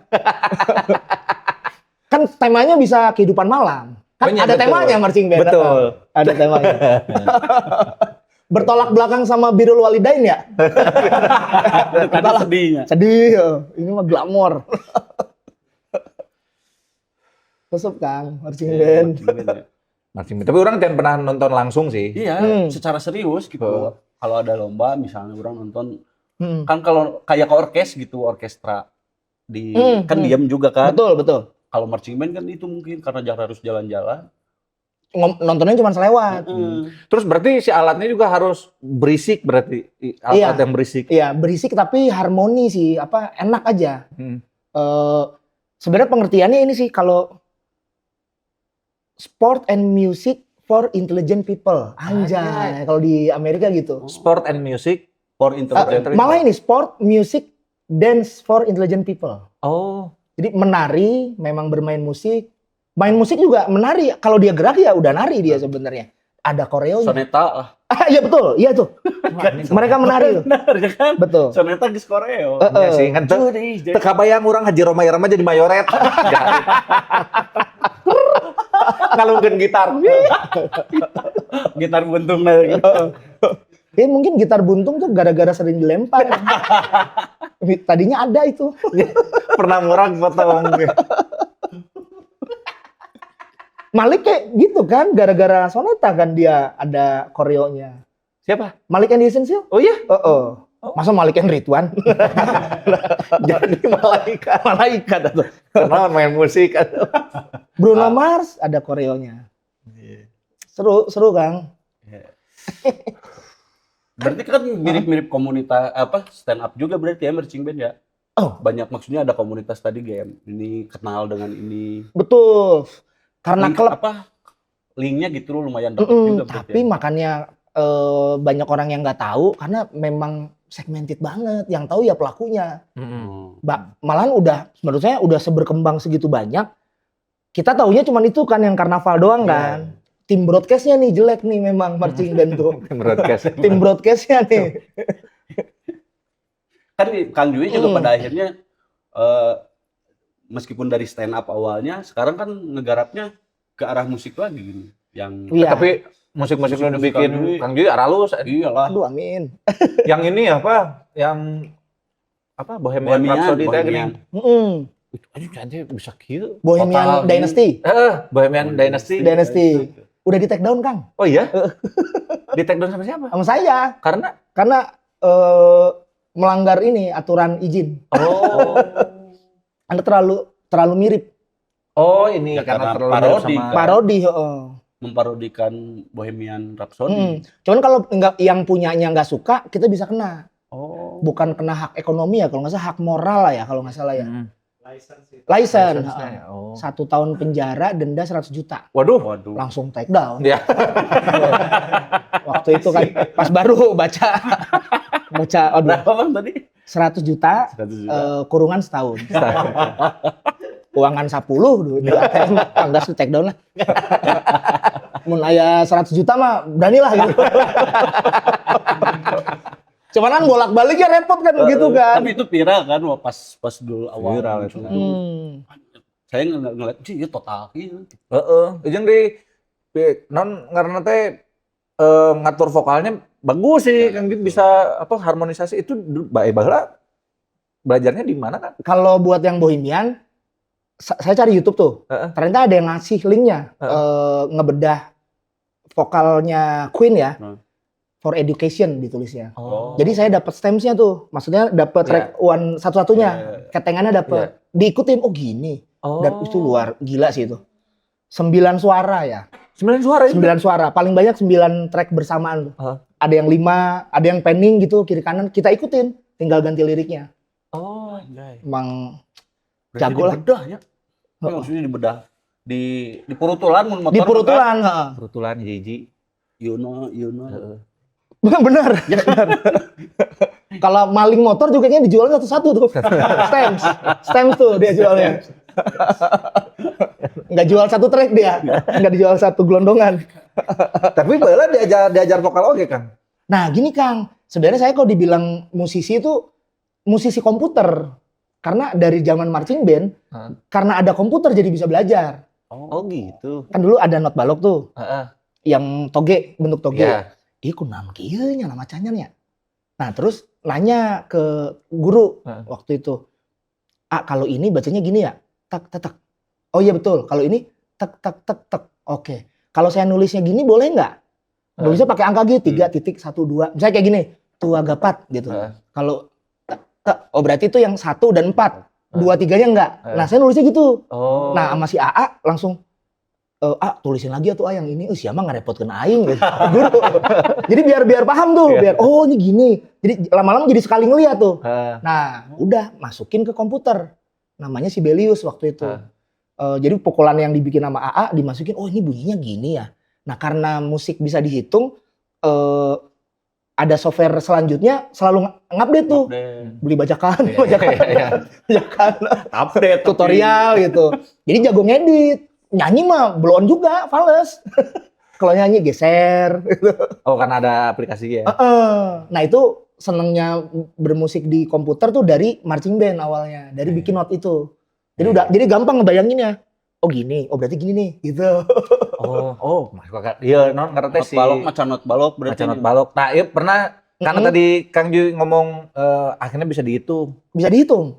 Speaker 2: Kan temanya bisa kehidupan malam. Kan ada temanya marching band.
Speaker 3: Betul.
Speaker 2: Ada temanya. Bertolak belakang sama Birrul Walidain ya?
Speaker 1: Tadi sedihnya.
Speaker 2: Sedih. Ini mah glamor. Tetep Kang, marching band.
Speaker 3: Marching band. Tapi orang tidak pernah nonton langsung sih.
Speaker 1: Iya, secara serius gitu. Kalau ada lomba misalnya orang nonton. Kan kalau kayak ke orkestra. Kan diam juga kan.
Speaker 2: Betul.
Speaker 1: Kalau marching band kan itu mungkin karena harus jalan-jalan.
Speaker 2: Nontonnya cuma selewat.
Speaker 3: Terus berarti si alatnya juga harus berisik berarti. Alat yang berisik.
Speaker 2: Iya, berisik tapi harmoni sih. Enak aja. Sebenarnya pengertiannya ini sih kalau sport and music for intelligent people. Anjay, kalau di Amerika gitu.
Speaker 3: Sport and music
Speaker 1: for intelligent people.
Speaker 2: Malah ini sport, music, dance for intelligent people.
Speaker 3: Oh.
Speaker 2: Jadi menari, memang bermain musik. Main musik juga menari. Kalau dia gerak ya udah nari dia sebenarnya. Ada koreonya.
Speaker 1: Soneta lah.
Speaker 2: Iya betul, iya tuh. Mereka menari tuh.
Speaker 1: Benar ya kan?
Speaker 2: Betul.
Speaker 1: Soneta geus koreo.
Speaker 3: Iya sih kan tuh. Teu kabayang urang Haji Roma Irama jadi mayoret. Ngalungkeun gitar.
Speaker 1: Gitar buntung lagi.
Speaker 2: Ya mungkin gitar buntung tuh gara-gara sering dilempar. Tadinya ada itu.
Speaker 3: Pernah murang potong.
Speaker 2: Malik kayak gitu kan, gara-gara Soneta kan dia ada koreonya.
Speaker 3: Siapa?
Speaker 2: Malik and the Essentials.
Speaker 3: Oh iya?
Speaker 2: Masa Malik and Ridwan?
Speaker 3: Jadi malaikat atau kenal main musik atau
Speaker 2: Bruno Mars ada koreonya. Seru Kang.
Speaker 1: Berarti kan mirip-mirip komunitas stand up juga berarti ya marching band ya.
Speaker 2: Oh,
Speaker 1: Banyak maksudnya ada komunitas tadi game. Ini kenal dengan ini.
Speaker 2: betul. Karena
Speaker 1: Link,
Speaker 2: klub
Speaker 1: linknya gitu loh lumayan dapat juga berarti.
Speaker 2: tapi
Speaker 1: Ya.
Speaker 2: makanya banyak orang yang nggak tahu karena memang segmented banget. Yang tahu ya pelakunya. Malahan udah menurut saya udah seberkembang segitu banyak. Kita taunya cuma itu kan yang karnaval doang kan. Tim broadcastnya nih jelek nih memang marching band tuh. Tim broadcastnya nih.
Speaker 1: Kan Kang Jui juga pada akhirnya meskipun dari stand up awalnya, sekarang kan ngegarapnya ke arah musik lagi gini. Yang
Speaker 3: Tapi musik-musik yang dibikin Kang Jui aralus.
Speaker 1: Iyalah.
Speaker 2: Aduh amin.
Speaker 3: Yang ini apa? Yang Bohemian Rhapsody teh gini. Itu aja cantik bisa kieu.
Speaker 2: Bohemian Dynasty.
Speaker 3: Bohemian Dynasty.
Speaker 2: Udah di take down Kang.
Speaker 3: Oh iya? Di take down sama siapa?
Speaker 2: Sama saya. Karena melanggar ini aturan izin.
Speaker 3: Oh.
Speaker 2: Anda terlalu mirip.
Speaker 3: Oh ini
Speaker 1: Ya,
Speaker 3: karena
Speaker 1: karena
Speaker 3: terlalu
Speaker 1: parodi.
Speaker 3: sama.
Speaker 2: Parodi.
Speaker 1: Memparodikan Bohemian Rhapsody.
Speaker 2: Cuman kalau yang punyanya nggak suka, kita bisa kena.
Speaker 1: Oh.
Speaker 2: Bukan kena hak ekonomi ya, kalau nggak salah hak moral lah ya, kalau nggak salah ya. License.
Speaker 3: License-nya, oh.
Speaker 2: 1 tahun penjara, denda 100 juta.
Speaker 3: Waduh.
Speaker 2: Langsung take down.
Speaker 3: Ya.
Speaker 2: Waktu itu kan pas baru baca, aduh,
Speaker 1: Berapa Bang tadi?
Speaker 2: 100 juta,
Speaker 1: 100 juta.
Speaker 2: kurungan setahun. Uangan 10 dulu di ATM, enggak take down lah. Mun aya 100 juta mah beranilah gitu. Cuman kan bolak-baliknya repot kan begitu kan.
Speaker 1: Tapi itu viral kan pas dulu awal.
Speaker 3: Viral itu.
Speaker 1: Saya ngeliat sih ya total gitu.
Speaker 3: Jeung non karena teh ngatur vokalnya bagus sih kan gitu bisa harmonisasi itu baheula belajarnya di mana kan?
Speaker 2: Kalau buat yang Bohemian saya cari YouTube tuh. Ternyata ada yang ngasih linknya ngebedah vokalnya Queen ya. For Education ditulisnya.
Speaker 3: Oh.
Speaker 2: Jadi saya dapat stamps-nya tuh. Maksudnya dapat track one satu-satunya. Ketengannya dapat. Diikutin diikutin. Dan itu luar gila sih itu. 9 suara ya.
Speaker 3: 9 suara itu?
Speaker 2: 9 suara. Paling banyak 9 track bersamaan tuh. Ada yang 5, ada yang panning gitu kiri kanan. Kita ikutin. Tinggal ganti liriknya.
Speaker 3: Oh,
Speaker 2: emang
Speaker 1: Berarti
Speaker 2: jago lah.
Speaker 1: Dibedah ya. Maksudnya dibedah. Di perutulan mun motor.
Speaker 2: Di perutulan,
Speaker 3: Perutulan Jiji.
Speaker 1: You know.
Speaker 2: Bener. Kalau maling motor juga kayaknya dijualnya satu-satu tuh. Stamps tuh dia jualnya. Nggak jual satu track dia. Nggak dijual satu gelondongan.
Speaker 3: Tapi baheula diajar vokal oke Kang.
Speaker 2: Nah gini Kang, sebenarnya saya kalau dibilang musisi itu musisi komputer. Karena dari zaman marching band, karena ada komputer jadi bisa belajar.
Speaker 3: Oh gitu.
Speaker 2: Kan dulu ada not balok tuh. Yang toge, bentuk toge.
Speaker 3: Yeah.
Speaker 2: Iku nama kieu nya nama cannya. Nah, terus nanya ke guru waktu itu. Kalau ini bacanya gini ya? Tak tak tak. Oh iya betul. Kalau ini tak tak tak tak. Oke. Kalau saya nulisnya gini boleh nggak? Nulisnya pakai angka gitu 3.12. Misalnya kayak gini, tua gapat gitu. Kalau tak, oh berarti itu yang 1 dan 4. 2, 3-nya enggak. Nah, saya nulisnya gitu. Nah, sama si AA langsung tulisin lagi atuh yang ini. Siapa ngerepotkeun aing gitu. Guru. Jadi biar paham tuh, biar oh ini gini. Jadi lama-lama jadi sekali ngeliat tuh. Nah, udah masukin ke komputer. Namanya Sibelius waktu itu. Jadi pukulan yang dibikin sama AA dimasukin, oh ini bunyinya gini ya. Nah, karena musik bisa dihitung, ada software selanjutnya selalu ngupdate tuh. Beli bajakan. Update tutorial gitu. Jadi jago ngedit. Nyanyi mah belum juga, fales. Kalau nyanyi geser. Gitu.
Speaker 3: Oh karena ada aplikasi ya?
Speaker 2: Nah itu senengnya bermusik di komputer tuh dari marching band awalnya. Dari bikin note itu. Jadi gampang ngebayanginnya. Oh gini, oh berarti gini nih, gitu.
Speaker 3: Iya non ngerti sih.
Speaker 1: Macan not balok berarti.
Speaker 3: Macan not balok. Nah iya pernah, karena tadi Kang Ju ngomong akhirnya bisa dihitung.
Speaker 2: Bisa dihitung.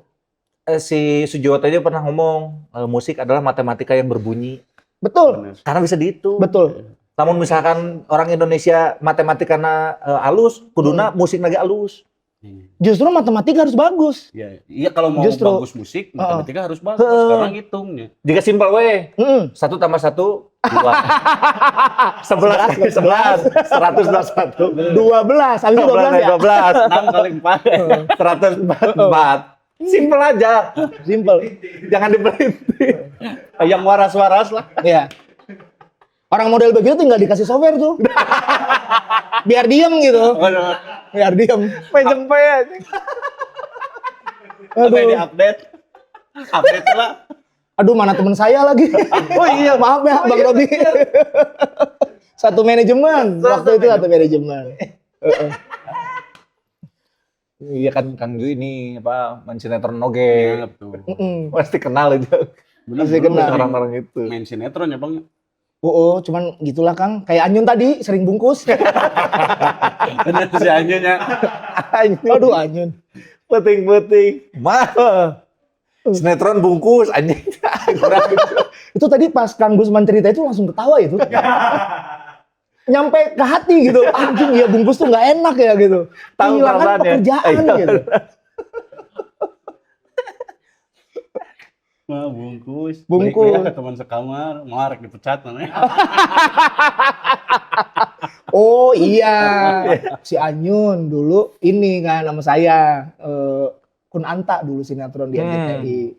Speaker 3: Si Sujiwoto aja pernah ngomong musik adalah matematika yang berbunyi.
Speaker 2: Betul.
Speaker 3: Karena bisa dihitung.
Speaker 2: Betul.
Speaker 3: Namun misalkan orang Indonesia matematikana alus, kuduna musik lagi alus.
Speaker 2: Justru matematika harus bagus.
Speaker 1: Iya kalau mau bagus musik, matematika harus bagus. Sekarang hitungnya.
Speaker 3: Jika simpel we, 1 tambah 1 11 121.
Speaker 2: 12, habis itu 12 ya?
Speaker 3: 12.
Speaker 1: 6 kali 4.
Speaker 3: 144. Simpel aja.
Speaker 2: Simple.
Speaker 3: Jangan dipeliti.
Speaker 1: Yang waras-waras lah.
Speaker 2: Iya. Orang model begitu tinggal dikasih software tuh. Biar diem gitu. Biar diem.
Speaker 3: Jempe aja.
Speaker 1: Sampai di-update. Update lah.
Speaker 2: Aduh, mana temen saya lagi.
Speaker 3: Oh iya,
Speaker 2: Maaf ya Bang Robi. Satu manajemen. Waktu itu satu manajemen.
Speaker 3: Iya kan Kang Ju ini apa main sinetron oge.
Speaker 1: Iya, betul.
Speaker 3: Pasti kenal itu.
Speaker 2: Masih kenal.
Speaker 3: Orang-orang itu.
Speaker 1: Main sinetron ya Bang.
Speaker 2: Oh, cuman gitulah Kang. Kayak Anyun tadi sering bungkus.
Speaker 1: Bener si Anyunnya.
Speaker 2: Aduh, Anyun.
Speaker 3: Puting-puting. Mah. Sinetron bungkus anjing.
Speaker 2: Itu tadi pas Kang Gusman cerita itu langsung ketawa itu. Nyampe ke hati gitu. Anjing, ya bungkus tuh nggak enak ya gitu.
Speaker 3: Tahu
Speaker 2: Hilangkan
Speaker 3: perasaannya.
Speaker 2: pekerjaan gitu.
Speaker 1: Wah, bungkus.
Speaker 2: Bungkus.
Speaker 1: Balik ke teman sekamar, marek dipecat namanya.
Speaker 2: Oh iya, si Anyun dulu ini kan sama saya. Kun Anta dulu sinetron di RCTI.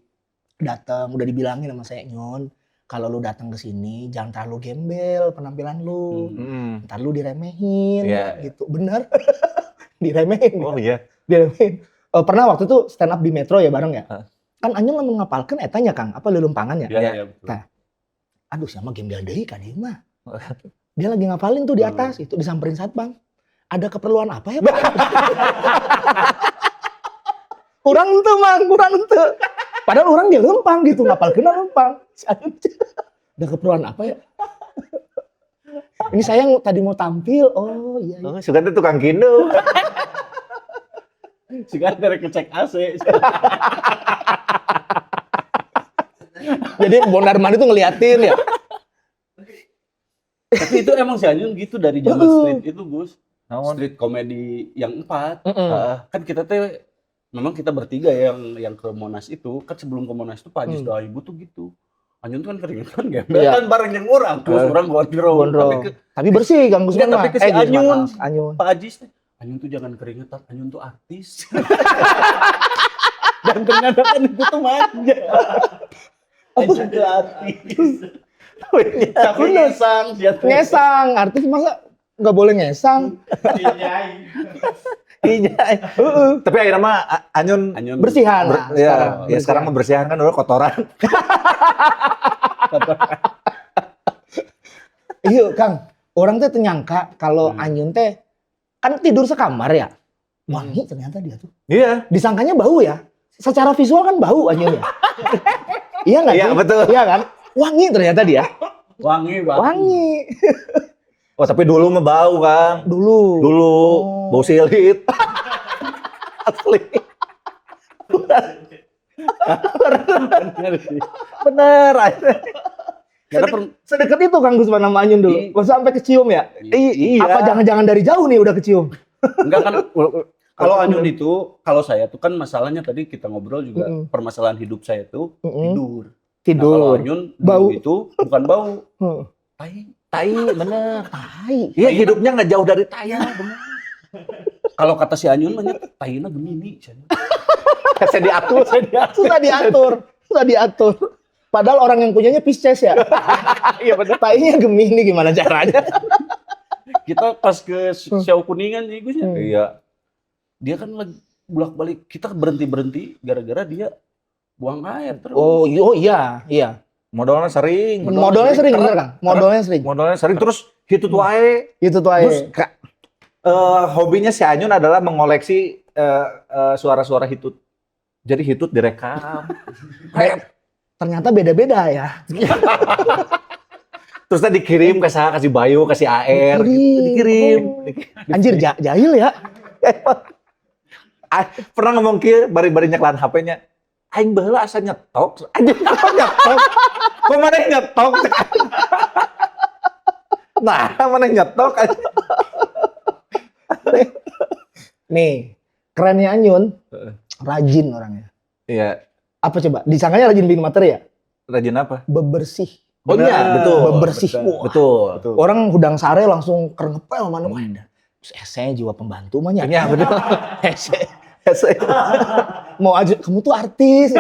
Speaker 2: Datang, udah dibilangin sama saya, Nyun, kalau lu datang ke sini jangan terlalu gembel penampilan lu. Ntar lu diremehin gitu. Bener. Diremehin.
Speaker 3: Oh iya.
Speaker 2: Diremehin. Pernah waktu itu stand up di Metro ya bareng ya? Kan Anyun lamun ngapalkeun etanya Kang, apa lelumpangan ya?
Speaker 1: Iya, betul.
Speaker 2: Nah, aduh sama gembel deui ka dieu mah. Dia lagi ngapalin tuh di atas, itu disamperin satpam. Ada keperluan apa ya, Pak? Kurang ente, Mang, kurang ente. Padahal orang dia lempang gitu, ngapal kena lempang. Ada keperluan apa ya? Ini saya tadi mau tampil. Oh iya.
Speaker 3: Oh, suka tuh tukang kindo.
Speaker 1: Sekarang dari ngecek AC.
Speaker 2: Jadi Bondar Mandi tuh ngeliatin ya.
Speaker 1: Tapi itu emang si Anyun gitu dari zaman street itu, Gus. Street komedi yang 4. Kan kita teh memang kita bertiga yang ke Monas itu, kan sebelum ke Monas itu Pak Ajis Doaibu tuh gitu. Anyun tuh kan keringetan gembel kan bareng yang orang, terus orang gondrong.
Speaker 2: Tapi bersih Kang Gusman mah.
Speaker 1: Tapi ke si Anyun.
Speaker 2: Anyun.
Speaker 1: Pak Ajis teh, Anyun tuh jangan keringetan, Anyun tuh artis. Dan ternyata kan itu tuh manja. Anyun tuh artis. Tapi ngesang,
Speaker 2: Ngesang, artis masa nggak boleh ngesang?
Speaker 3: Iya. Tapi akhirnya mah Anyun
Speaker 2: bersihan lah.
Speaker 3: Ya sekarang membersihan kan dulu kotoran.
Speaker 2: Iya Kang, orang teh ternyangka kalau Anyun teh kan tidur sekamar ya. Wangi ternyata dia tuh.
Speaker 3: Iya.
Speaker 2: Disangkanya bau ya. Secara visual kan bau Anyun ya. Iya nggak sih?
Speaker 3: Iya betul.
Speaker 2: Iya kan? Wangi ternyata dia.
Speaker 1: Wangi banget.
Speaker 2: Wangi.
Speaker 3: Oh tapi dulu mah bau Kang.
Speaker 2: Dulu.
Speaker 3: Bau silit. Asli. Bener aja.
Speaker 2: Sedekat itu Kang Gusman sama Anyun dulu. Masa sampai kecium ya?
Speaker 3: Iya.
Speaker 2: Apa jangan-jangan dari jauh nih udah kecium?
Speaker 1: Enggak kan, kalau Anyun itu, kalau saya tuh kan masalahnya tadi kita ngobrol juga permasalahan hidup saya tuh tidur. Nah, kalau Anyun
Speaker 2: bau
Speaker 1: itu bukan bau, tai bener.
Speaker 2: Tai.
Speaker 3: Iya hidupnya nggak jauh dari tai. Bener.
Speaker 1: Kalau kata si Anyun mah taina Gemini.
Speaker 3: Saya diatur.
Speaker 2: Susah diatur. Padahal orang yang punyanya Pisces ya. Iya benar. Tainya Gemini gimana caranya?
Speaker 1: Kita pas ke Show Kuningan sih Gus ya.
Speaker 3: Iya.
Speaker 1: Dia kan lagi bolak-balik, kita berhenti gara-gara dia buang air terus.
Speaker 2: Oh iya.
Speaker 3: Modalnya sering.
Speaker 2: Modalnya sering bener Kang. Modalnya sering
Speaker 3: Terus hitut wae.
Speaker 2: Itu tuh
Speaker 3: Terus hobinya si Anyun adalah mengoleksi suara-suara hitut. Jadi hitut direkam.
Speaker 2: Ternyata beda-beda ya.
Speaker 3: Terus tadi dikirim ke saya, kasih Bayu, kasih AR. Dikirim.
Speaker 2: Anjir jahil ya.
Speaker 3: Pernah ngomong ke bari-bari nyeklan HP-nya. Aing baheula asa nyetok. Anjing apa nyetok? Kok mana nyetok? Nah, mana nyetok?
Speaker 2: Nih, kerennya Anyun. Rajin orangnya.
Speaker 3: Iya.
Speaker 2: Apa coba? Disangkanya rajin bikin materi ya?
Speaker 3: Rajin apa?
Speaker 2: Bebersih.
Speaker 3: Oh iya, betul.
Speaker 2: Bebersih.
Speaker 3: Betul.
Speaker 2: Orang hudang sare langsung kerengepel mana. Wah, terus esenya jiwa pembantu mah nya.
Speaker 3: Iya, betul.
Speaker 2: Ese. Mau aja, kamu tuh artis.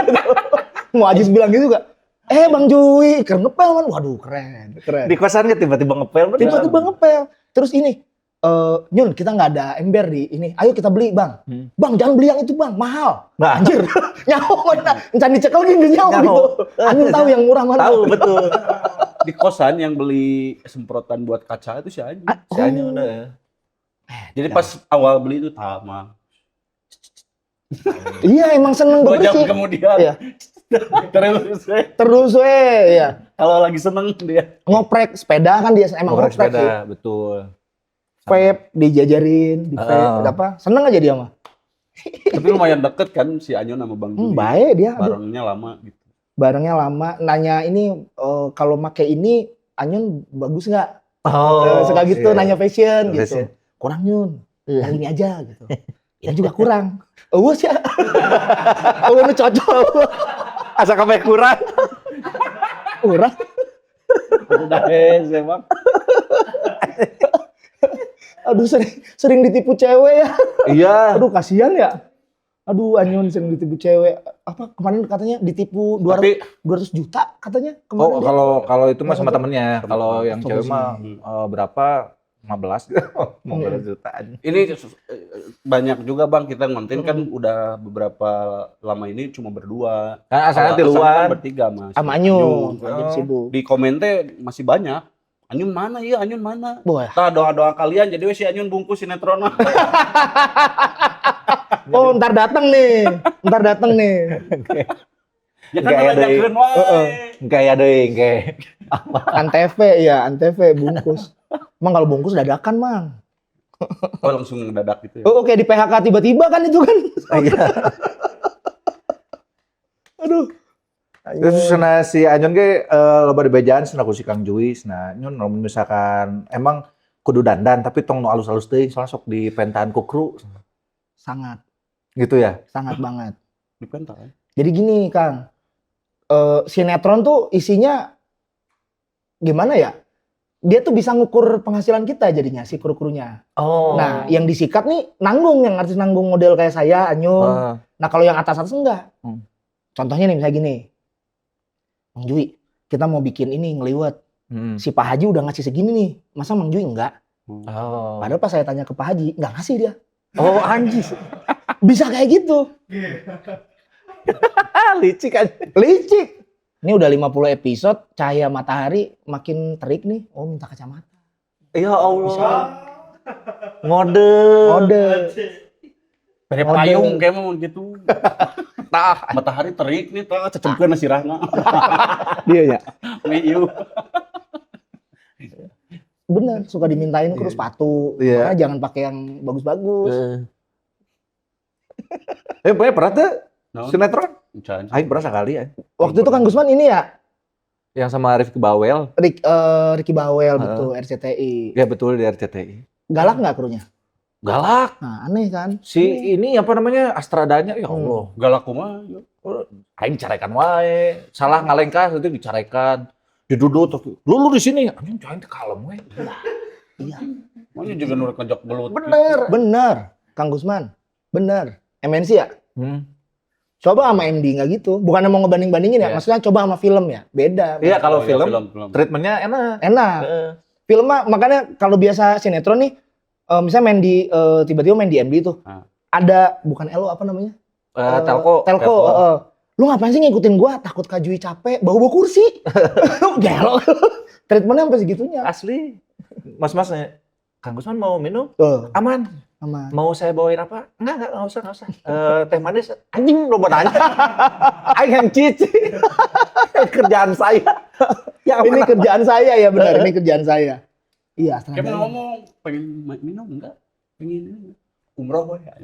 Speaker 2: Mau Ajis bilang gitu gak? Bang Jui, kerengepel man. Waduh, keren.
Speaker 3: Di kosan kan tiba-tiba ngepel.
Speaker 2: Tiba-tiba ngepel. Terus ini, Nyun, kita nggak ada ember di ini. Ayo kita beli, Bang. Bang, jangan beli yang itu, Bang. Mahal.
Speaker 3: Nah.
Speaker 2: Anjir. Nyaho mana? Encan dicekel gini nyaho gitu. Anyun tahu yang murah mana.
Speaker 3: Tahu, betul.
Speaker 1: Di kosan yang beli semprotan buat kaca itu si Anyun.
Speaker 3: Si Anyun udah.
Speaker 1: Jadi pas awal beli itu Tama.
Speaker 2: Iya, emang seneng
Speaker 1: 2 jam
Speaker 2: bersih.
Speaker 1: kemudian.
Speaker 2: Iya.
Speaker 1: Terus
Speaker 2: Ya.
Speaker 1: kalau lagi seneng dia.
Speaker 2: Ngoprek sepeda kan dia emang ngoprek
Speaker 3: sepeda,
Speaker 2: sih.
Speaker 3: betul.
Speaker 2: Vape dijajarin, di vape, apa? Seneng aja dia mah.
Speaker 1: Tapi lumayan deket kan si Anyun sama Bang Jui.
Speaker 2: Baik dia.
Speaker 1: Barengnya lama gitu.
Speaker 2: Barangnya lama. Nanya ini kalau make ini Anyun bagus nggak? Suka gitu nanya fashion gitu. Kurang Nyun. Yang ini aja gitu. Ini juga kurang. Sih. Ini cocok.
Speaker 3: Asa kabeh kurang.
Speaker 2: Kurang.
Speaker 1: Udah emang.
Speaker 2: Aduh sering ditipu cewek ya.
Speaker 3: Iya.
Speaker 2: Aduh kasihan ya. Aduh Anyun sering ditipu cewek. Apa kemarin katanya ditipu 200 juta katanya kemarin.
Speaker 3: Kalau itu mah sama temennya. Kalau yang cewek mah berapa? 15 gitu. 15 jutaan.
Speaker 1: Ini banyak juga Bang, kita ngonten kan udah beberapa lama ini cuma berdua.
Speaker 3: Kan asalnya di
Speaker 1: Kan
Speaker 3: luar.
Speaker 1: bertiga Mas.
Speaker 2: Sama Anyun sibuk.
Speaker 1: Di komennya masih banyak. Anyun mana ya? Anyun mana?
Speaker 2: Wah.
Speaker 1: Tah doa-doa kalian jadi si Anyun bungkus sinetron.
Speaker 2: Oh, ntar datang nih.
Speaker 1: Ya kan banyak keren wae.
Speaker 3: Kayak deui kayak.
Speaker 2: Antv ya, Antv bungkus. Emang kalau bungkus dadakan, Mang.
Speaker 1: Oh, langsung mendadak gitu ya.
Speaker 2: Oh, kayak di PHK tiba-tiba kan itu kan.
Speaker 3: Iya.
Speaker 2: Aduh.
Speaker 3: Terus sana si Anyun ge loba dibejaan sana ku si Kang Jui. Nah, Nyun lamun misalkan emang kudu dandan tapi tong nu alus-alus teuing soalnya sok di pentaan ku kru.
Speaker 2: Sangat.
Speaker 3: Gitu ya?
Speaker 2: Sangat banget.
Speaker 1: Di pentas.
Speaker 2: Jadi gini, Kang. Sinetron tuh isinya gimana ya? Dia tuh bisa ngukur penghasilan kita jadinya si kru-krunya.
Speaker 3: Oh.
Speaker 2: Nah, yang disikat nih nanggung, yang artis nanggung model kayak saya, Anyun. Nah, kalau yang atas-atas enggak. Contohnya nih misalnya gini. Mang Jui, kita mau bikin ini ngeliwet. Si Pak Haji udah ngasih segini nih. Masa Mang Jui enggak? Padahal pas saya tanya ke Pak Haji, enggak ngasih dia.
Speaker 3: Oh, anjis.
Speaker 2: Bisa kayak gitu.
Speaker 3: Licik kan.
Speaker 2: Licik. Ini udah 50 episode, cahaya matahari makin terik nih. Oh, minta kacamata.
Speaker 3: Ya Allah. Ngode.
Speaker 1: Pakai payung kayak mau gitu. Tah, matahari terik nih, tah cecemkeun si Rahna.
Speaker 2: Dia ya.
Speaker 1: Miu.
Speaker 2: Bener, suka dimintain kru sepatu.
Speaker 3: Iya.
Speaker 2: Makanya jangan pakai yang bagus-bagus.
Speaker 3: Pokoknya pernah tuh
Speaker 1: Naon?
Speaker 3: sinetron?
Speaker 1: Can.
Speaker 3: Aing pernah sekali ya.
Speaker 2: Waktu itu Kang Gusman ini ya,
Speaker 3: Yang sama Rifki Bawel.
Speaker 2: Ricky Bawel betul, RCTI.
Speaker 3: Ya betul di RCTI.
Speaker 2: Galak nggak krunya?
Speaker 3: Galak.
Speaker 2: Nah, aneh kan?
Speaker 3: Si ini apa namanya Astradanya ya Allah.
Speaker 1: Galak kumaha.
Speaker 3: Aing carekan wae. Salah ngalengkah itu dicarekan. Diduduk terus. Lu di sini. Anjing aing teh kalem we.
Speaker 2: Iya.
Speaker 1: Mana juga nur kejok gelut.
Speaker 2: Bener. Kang Gusman. Bener. MNC ya? Coba sama MD nggak gitu. Bukan mau ngebanding-bandingin ya.
Speaker 3: Iya.
Speaker 2: Maksudnya coba sama film ya. Beda.
Speaker 3: Iya kalau
Speaker 1: iya,
Speaker 3: film,
Speaker 1: film.
Speaker 3: treatmentnya enak.
Speaker 2: Enak. Film mah makanya kalau biasa sinetron nih, misalnya main di tiba-tiba main di MD tuh. Ada bukan Elo apa namanya? Telko. Lu ngapain sih ngikutin gua? Takut Kajui capek, bawa kursi. Gelo. Treatmentnya sampai segitunya.
Speaker 3: Asli. Mas-mas, Kang Gusman mau minum? Aman. Mau saya bawain apa? Enggak usah. Teh manis. Anjing lo nanya. Aing yang cici. Kerjaan saya.
Speaker 2: Ya, ini kerjaan saya ya benar, ini kerjaan saya. Iya,
Speaker 1: Kayak mau ngomong, pengen minum enggak? Pengen umroh ya.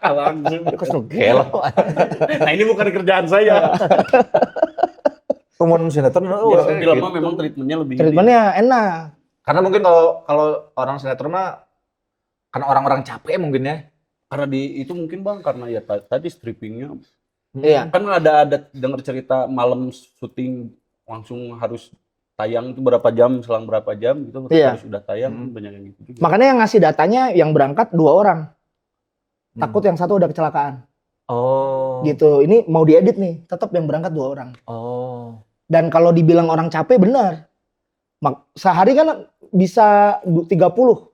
Speaker 1: Langsung.
Speaker 3: Gelo.
Speaker 1: Nah ini bukan kerjaan saya.
Speaker 3: Temen sinetron.
Speaker 1: Film mah memang treatmentnya lebih.
Speaker 2: Treatmentnya enak.
Speaker 3: Karena mungkin kalau orang sinetron mah karena orang-orang capek mungkin ya.
Speaker 1: Karena itu mungkin Bang karena ya tadi strippingnya.
Speaker 2: Iya.
Speaker 1: Kan ada dengar cerita malam syuting langsung harus tayang itu berapa jam, selang berapa jam gitu harus sudah tayang, banyak yang gitu juga.
Speaker 2: Makanya yang ngasih datanya yang berangkat 2 orang. Takut yang satu udah kecelakaan.
Speaker 3: Oh.
Speaker 2: Gitu. Ini mau diedit nih, tetap yang berangkat 2 orang.
Speaker 3: Oh.
Speaker 2: Dan kalau dibilang orang capek benar. Sehari kan bisa 30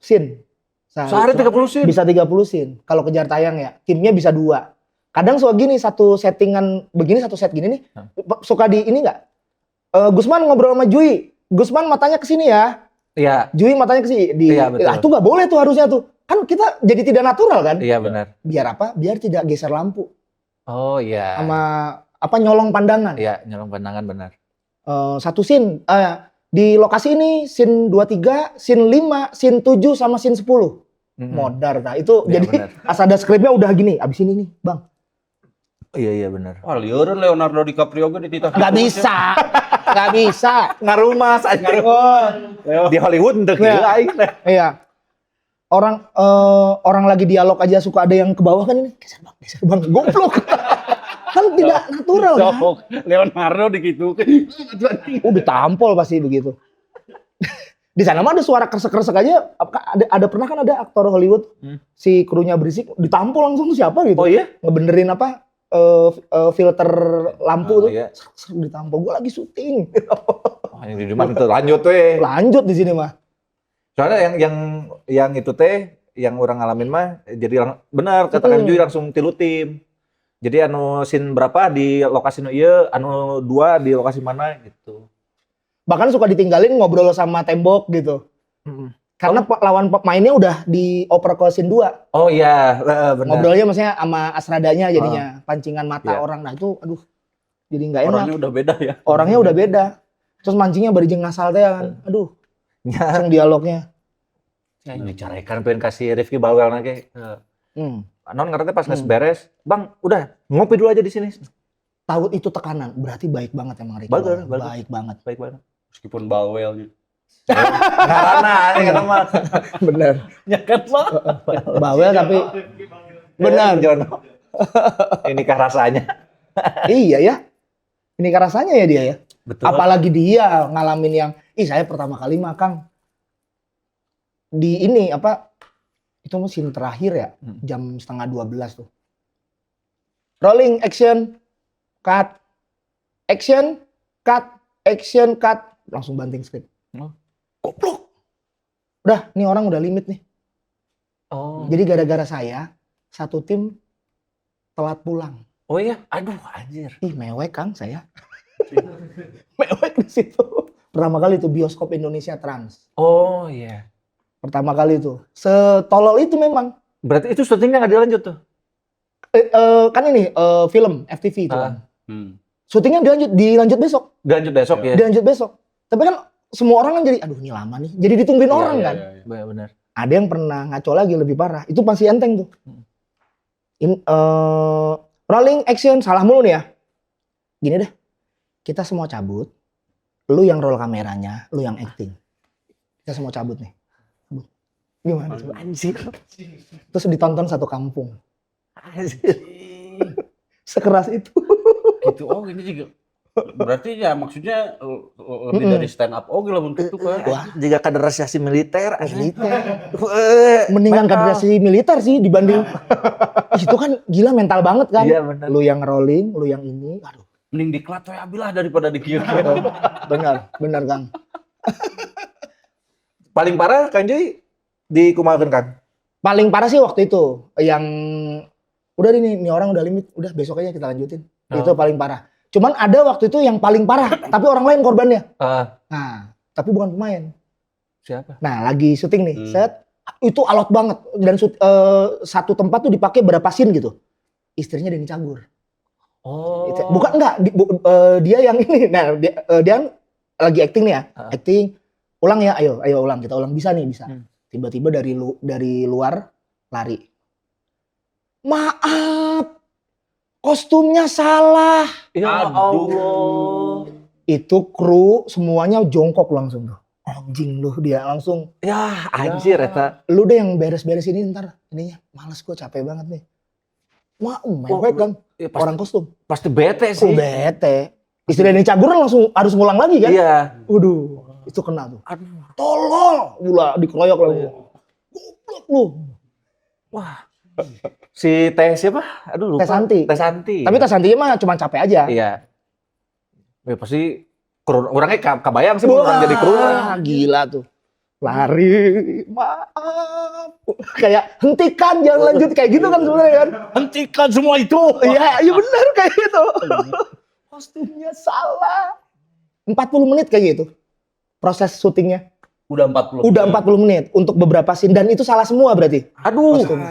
Speaker 2: scene.
Speaker 3: Sehari 30 scene?
Speaker 2: Bisa 30 scene. Kalau kejar tayang ya, timnya bisa 2. Kadang suka gini, satu settingan begini, satu set gini nih. Suka di ini enggak? Gusman ngobrol sama Jui. Gusman matanya ke sini ya.
Speaker 3: Iya.
Speaker 2: Jui matanya ke sini.
Speaker 3: Iya, betul.
Speaker 2: Itu nggak boleh tuh harusnya tuh. Kan kita jadi tidak natural kan?
Speaker 3: Iya, benar.
Speaker 2: Biar apa? Biar tidak geser lampu.
Speaker 3: Oh, iya.
Speaker 2: Sama apa nyolong pandangan.
Speaker 3: Iya, nyolong pandangan benar.
Speaker 2: Satu scene di lokasi ini scene 23, scene 5, scene 7 sama scene 10. Modar nah itu
Speaker 3: ya,
Speaker 2: jadi as ada skripnya udah gini, abis ini nih, Bang.
Speaker 3: Iya benar.
Speaker 1: Wah, lieureun Leonardo DiCaprio ge dititah.
Speaker 2: Nggak bisa. Nggak bisa.
Speaker 3: Ngarumas aja. Di Hollywood untuk
Speaker 2: Iya. Orang lagi dialog aja suka ada yang ke bawah kan ini. Geser bang. Goblok. Kan tidak natural kan.
Speaker 1: Leonardo dikitu.
Speaker 2: Ditampol pasti begitu. Di sana mah ada suara kresek-kresek aja. Ada pernah kan ada aktor Hollywood si krunya berisik ditampol langsung tuh siapa gitu.
Speaker 3: Oh iya?
Speaker 2: Ngebenerin apa? Filter lampu tuh.
Speaker 3: Iya.
Speaker 2: Ditampol. Gue lagi syuting.
Speaker 3: Yang di mana tuh lanjut tuh.
Speaker 2: Lanjut di sini mah.
Speaker 3: Soalnya yang itu teh yang orang ngalamin mah jadi benar katakan Jui langsung tilu tim. Jadi anu scene berapa di lokasi nu ieu, anu 2 di lokasi mana gitu.
Speaker 2: Bahkan suka ditinggalin ngobrol sama tembok gitu. Karena lawan pemainnya udah dioper ke scene 2.
Speaker 3: Oh iya, benar.
Speaker 2: Ngobrolnya maksudnya sama asradanya jadinya pancingan mata orang. Nah itu aduh jadi nggak enak.
Speaker 1: Orangnya udah beda ya.
Speaker 2: Orangnya udah beda. Terus mancingnya barijeng ngasal teh kan. Aduh. Langsung dialognya.
Speaker 3: Ini carekan pengen kasih Rifki Bawel nage. Non ngerti pas nges beres, Bang, udah ngopi dulu aja di sini.
Speaker 2: Tahu itu tekanan, berarti baik banget emang Rifki. Baik banget.
Speaker 1: Meskipun bawelnya.
Speaker 3: Karena ini kata mah.
Speaker 2: Bener.
Speaker 1: Ya kan, Pak?
Speaker 2: Bawel tapi benar.
Speaker 3: Jono. Inikah rasanya?
Speaker 2: Iya ya. Inikah rasanya ya dia ya.
Speaker 3: Betul.
Speaker 2: Apalagi dia ngalamin yang, saya pertama kali mah Kang di ini apa itu mesin terakhir ya jam 11:30 tuh. Rolling action cut action cut langsung banting skrip. Goblok. Udah, nih orang udah limit nih.
Speaker 3: Oh.
Speaker 2: Jadi gara-gara saya satu tim telat pulang.
Speaker 3: Oh iya, aduh anjir.
Speaker 2: Mewek Kang saya. Mewek di situ. Pertama kali itu bioskop Indonesia Trans.
Speaker 3: Oh iya.
Speaker 2: Pertama kali itu. Setolol itu memang.
Speaker 3: Berarti itu syutingnya nggak dilanjut tuh?
Speaker 2: Kan ini film FTV itu kan. Syutingnya dilanjut besok.
Speaker 3: Dilanjut besok ya?
Speaker 2: Dilanjut besok. Tapi kan semua orang kan jadi, aduh ini lama nih. Jadi ditungguin orang kan.
Speaker 3: Iya benar.
Speaker 2: Ada yang pernah ngaco lagi lebih parah. Itu pasti enteng tuh. Rolling action, salah mulu nih ya. Gini deh. Kita semua cabut. Lu yang roll kameranya, lu yang acting. Kita semua cabut nih. Gimana coba? Anjir. Terus ditonton satu kampung.
Speaker 3: Anjir.
Speaker 2: Sekeras itu.
Speaker 1: Gitu. Oh ini juga. Berarti ya maksudnya lebih dari stand up oke lah untuk itu kan.
Speaker 3: Wah, jika kaderisasi militer.
Speaker 2: Mendingan kaderisasi militer sih dibanding. Itu kan gila mental banget kan.
Speaker 3: Iya benar.
Speaker 2: Lu yang rolling, lu yang ini. Aduh.
Speaker 1: Mending diklat we abilah daripada dikieu.
Speaker 2: Benar Kang.
Speaker 3: Paling parah Kang Jui dikumakeun Kang.
Speaker 2: Paling parah sih waktu itu yang udah nih orang udah limit, udah besok aja kita lanjutin. Itu paling parah. Cuman ada waktu itu yang paling parah, tapi orang lain korbannya. Nah, tapi bukan pemain.
Speaker 3: Siapa?
Speaker 2: Nah, lagi syuting nih, set itu alot banget dan satu tempat tuh dipakai berapa scene gitu. Istrinya Denny Cagur.
Speaker 3: Oh.
Speaker 2: Bukan enggak, dia yang ini. Nah, dia lagi acting nih ya, acting. Ulang ya, ayo ulang, kita ulang bisa nih, bisa. Tiba-tiba dari luar lari. Maaf, kostumnya salah.
Speaker 3: Ya Allah.
Speaker 2: Itu kru semuanya jongkok langsung tuh. Anjing lu, dia langsung.
Speaker 3: Ya anjir eta.
Speaker 2: Lu deh yang beres-beres ini ntar. Ininya males gue, capek banget nih. Mewek kan,
Speaker 3: ya,
Speaker 2: orang kostum.
Speaker 3: Pasti bete sih.
Speaker 2: Bete. Istri Denny Cagur langsung harus ngulang lagi kan?
Speaker 3: Iya.
Speaker 2: Waduh, itu kena tuh.
Speaker 3: Aduh.
Speaker 2: Tolol, gula dikeroyok lagi. Goblok lu.
Speaker 3: Wah. Si Teh siapa? Aduh lupa.
Speaker 2: Teh Santi.
Speaker 3: Teh Santi.
Speaker 2: Tapi Teh Santi mah cuma capek aja.
Speaker 3: Iya. Ya, pasti orangnya kebayang sih orang jadi kru.
Speaker 2: Wah, gila tuh. Lari, maaf. Kayak hentikan, jangan lanjut kayak gitu kan sebenarnya kan.
Speaker 1: Hentikan semua itu.
Speaker 2: Iya, iya benar kayak gitu. Kostumnya salah. 40 menit kayak gitu. Proses syutingnya.
Speaker 1: Udah 40.
Speaker 2: Udah 40 menit untuk beberapa scene dan itu salah semua berarti.
Speaker 3: Aduh.
Speaker 2: Kostum.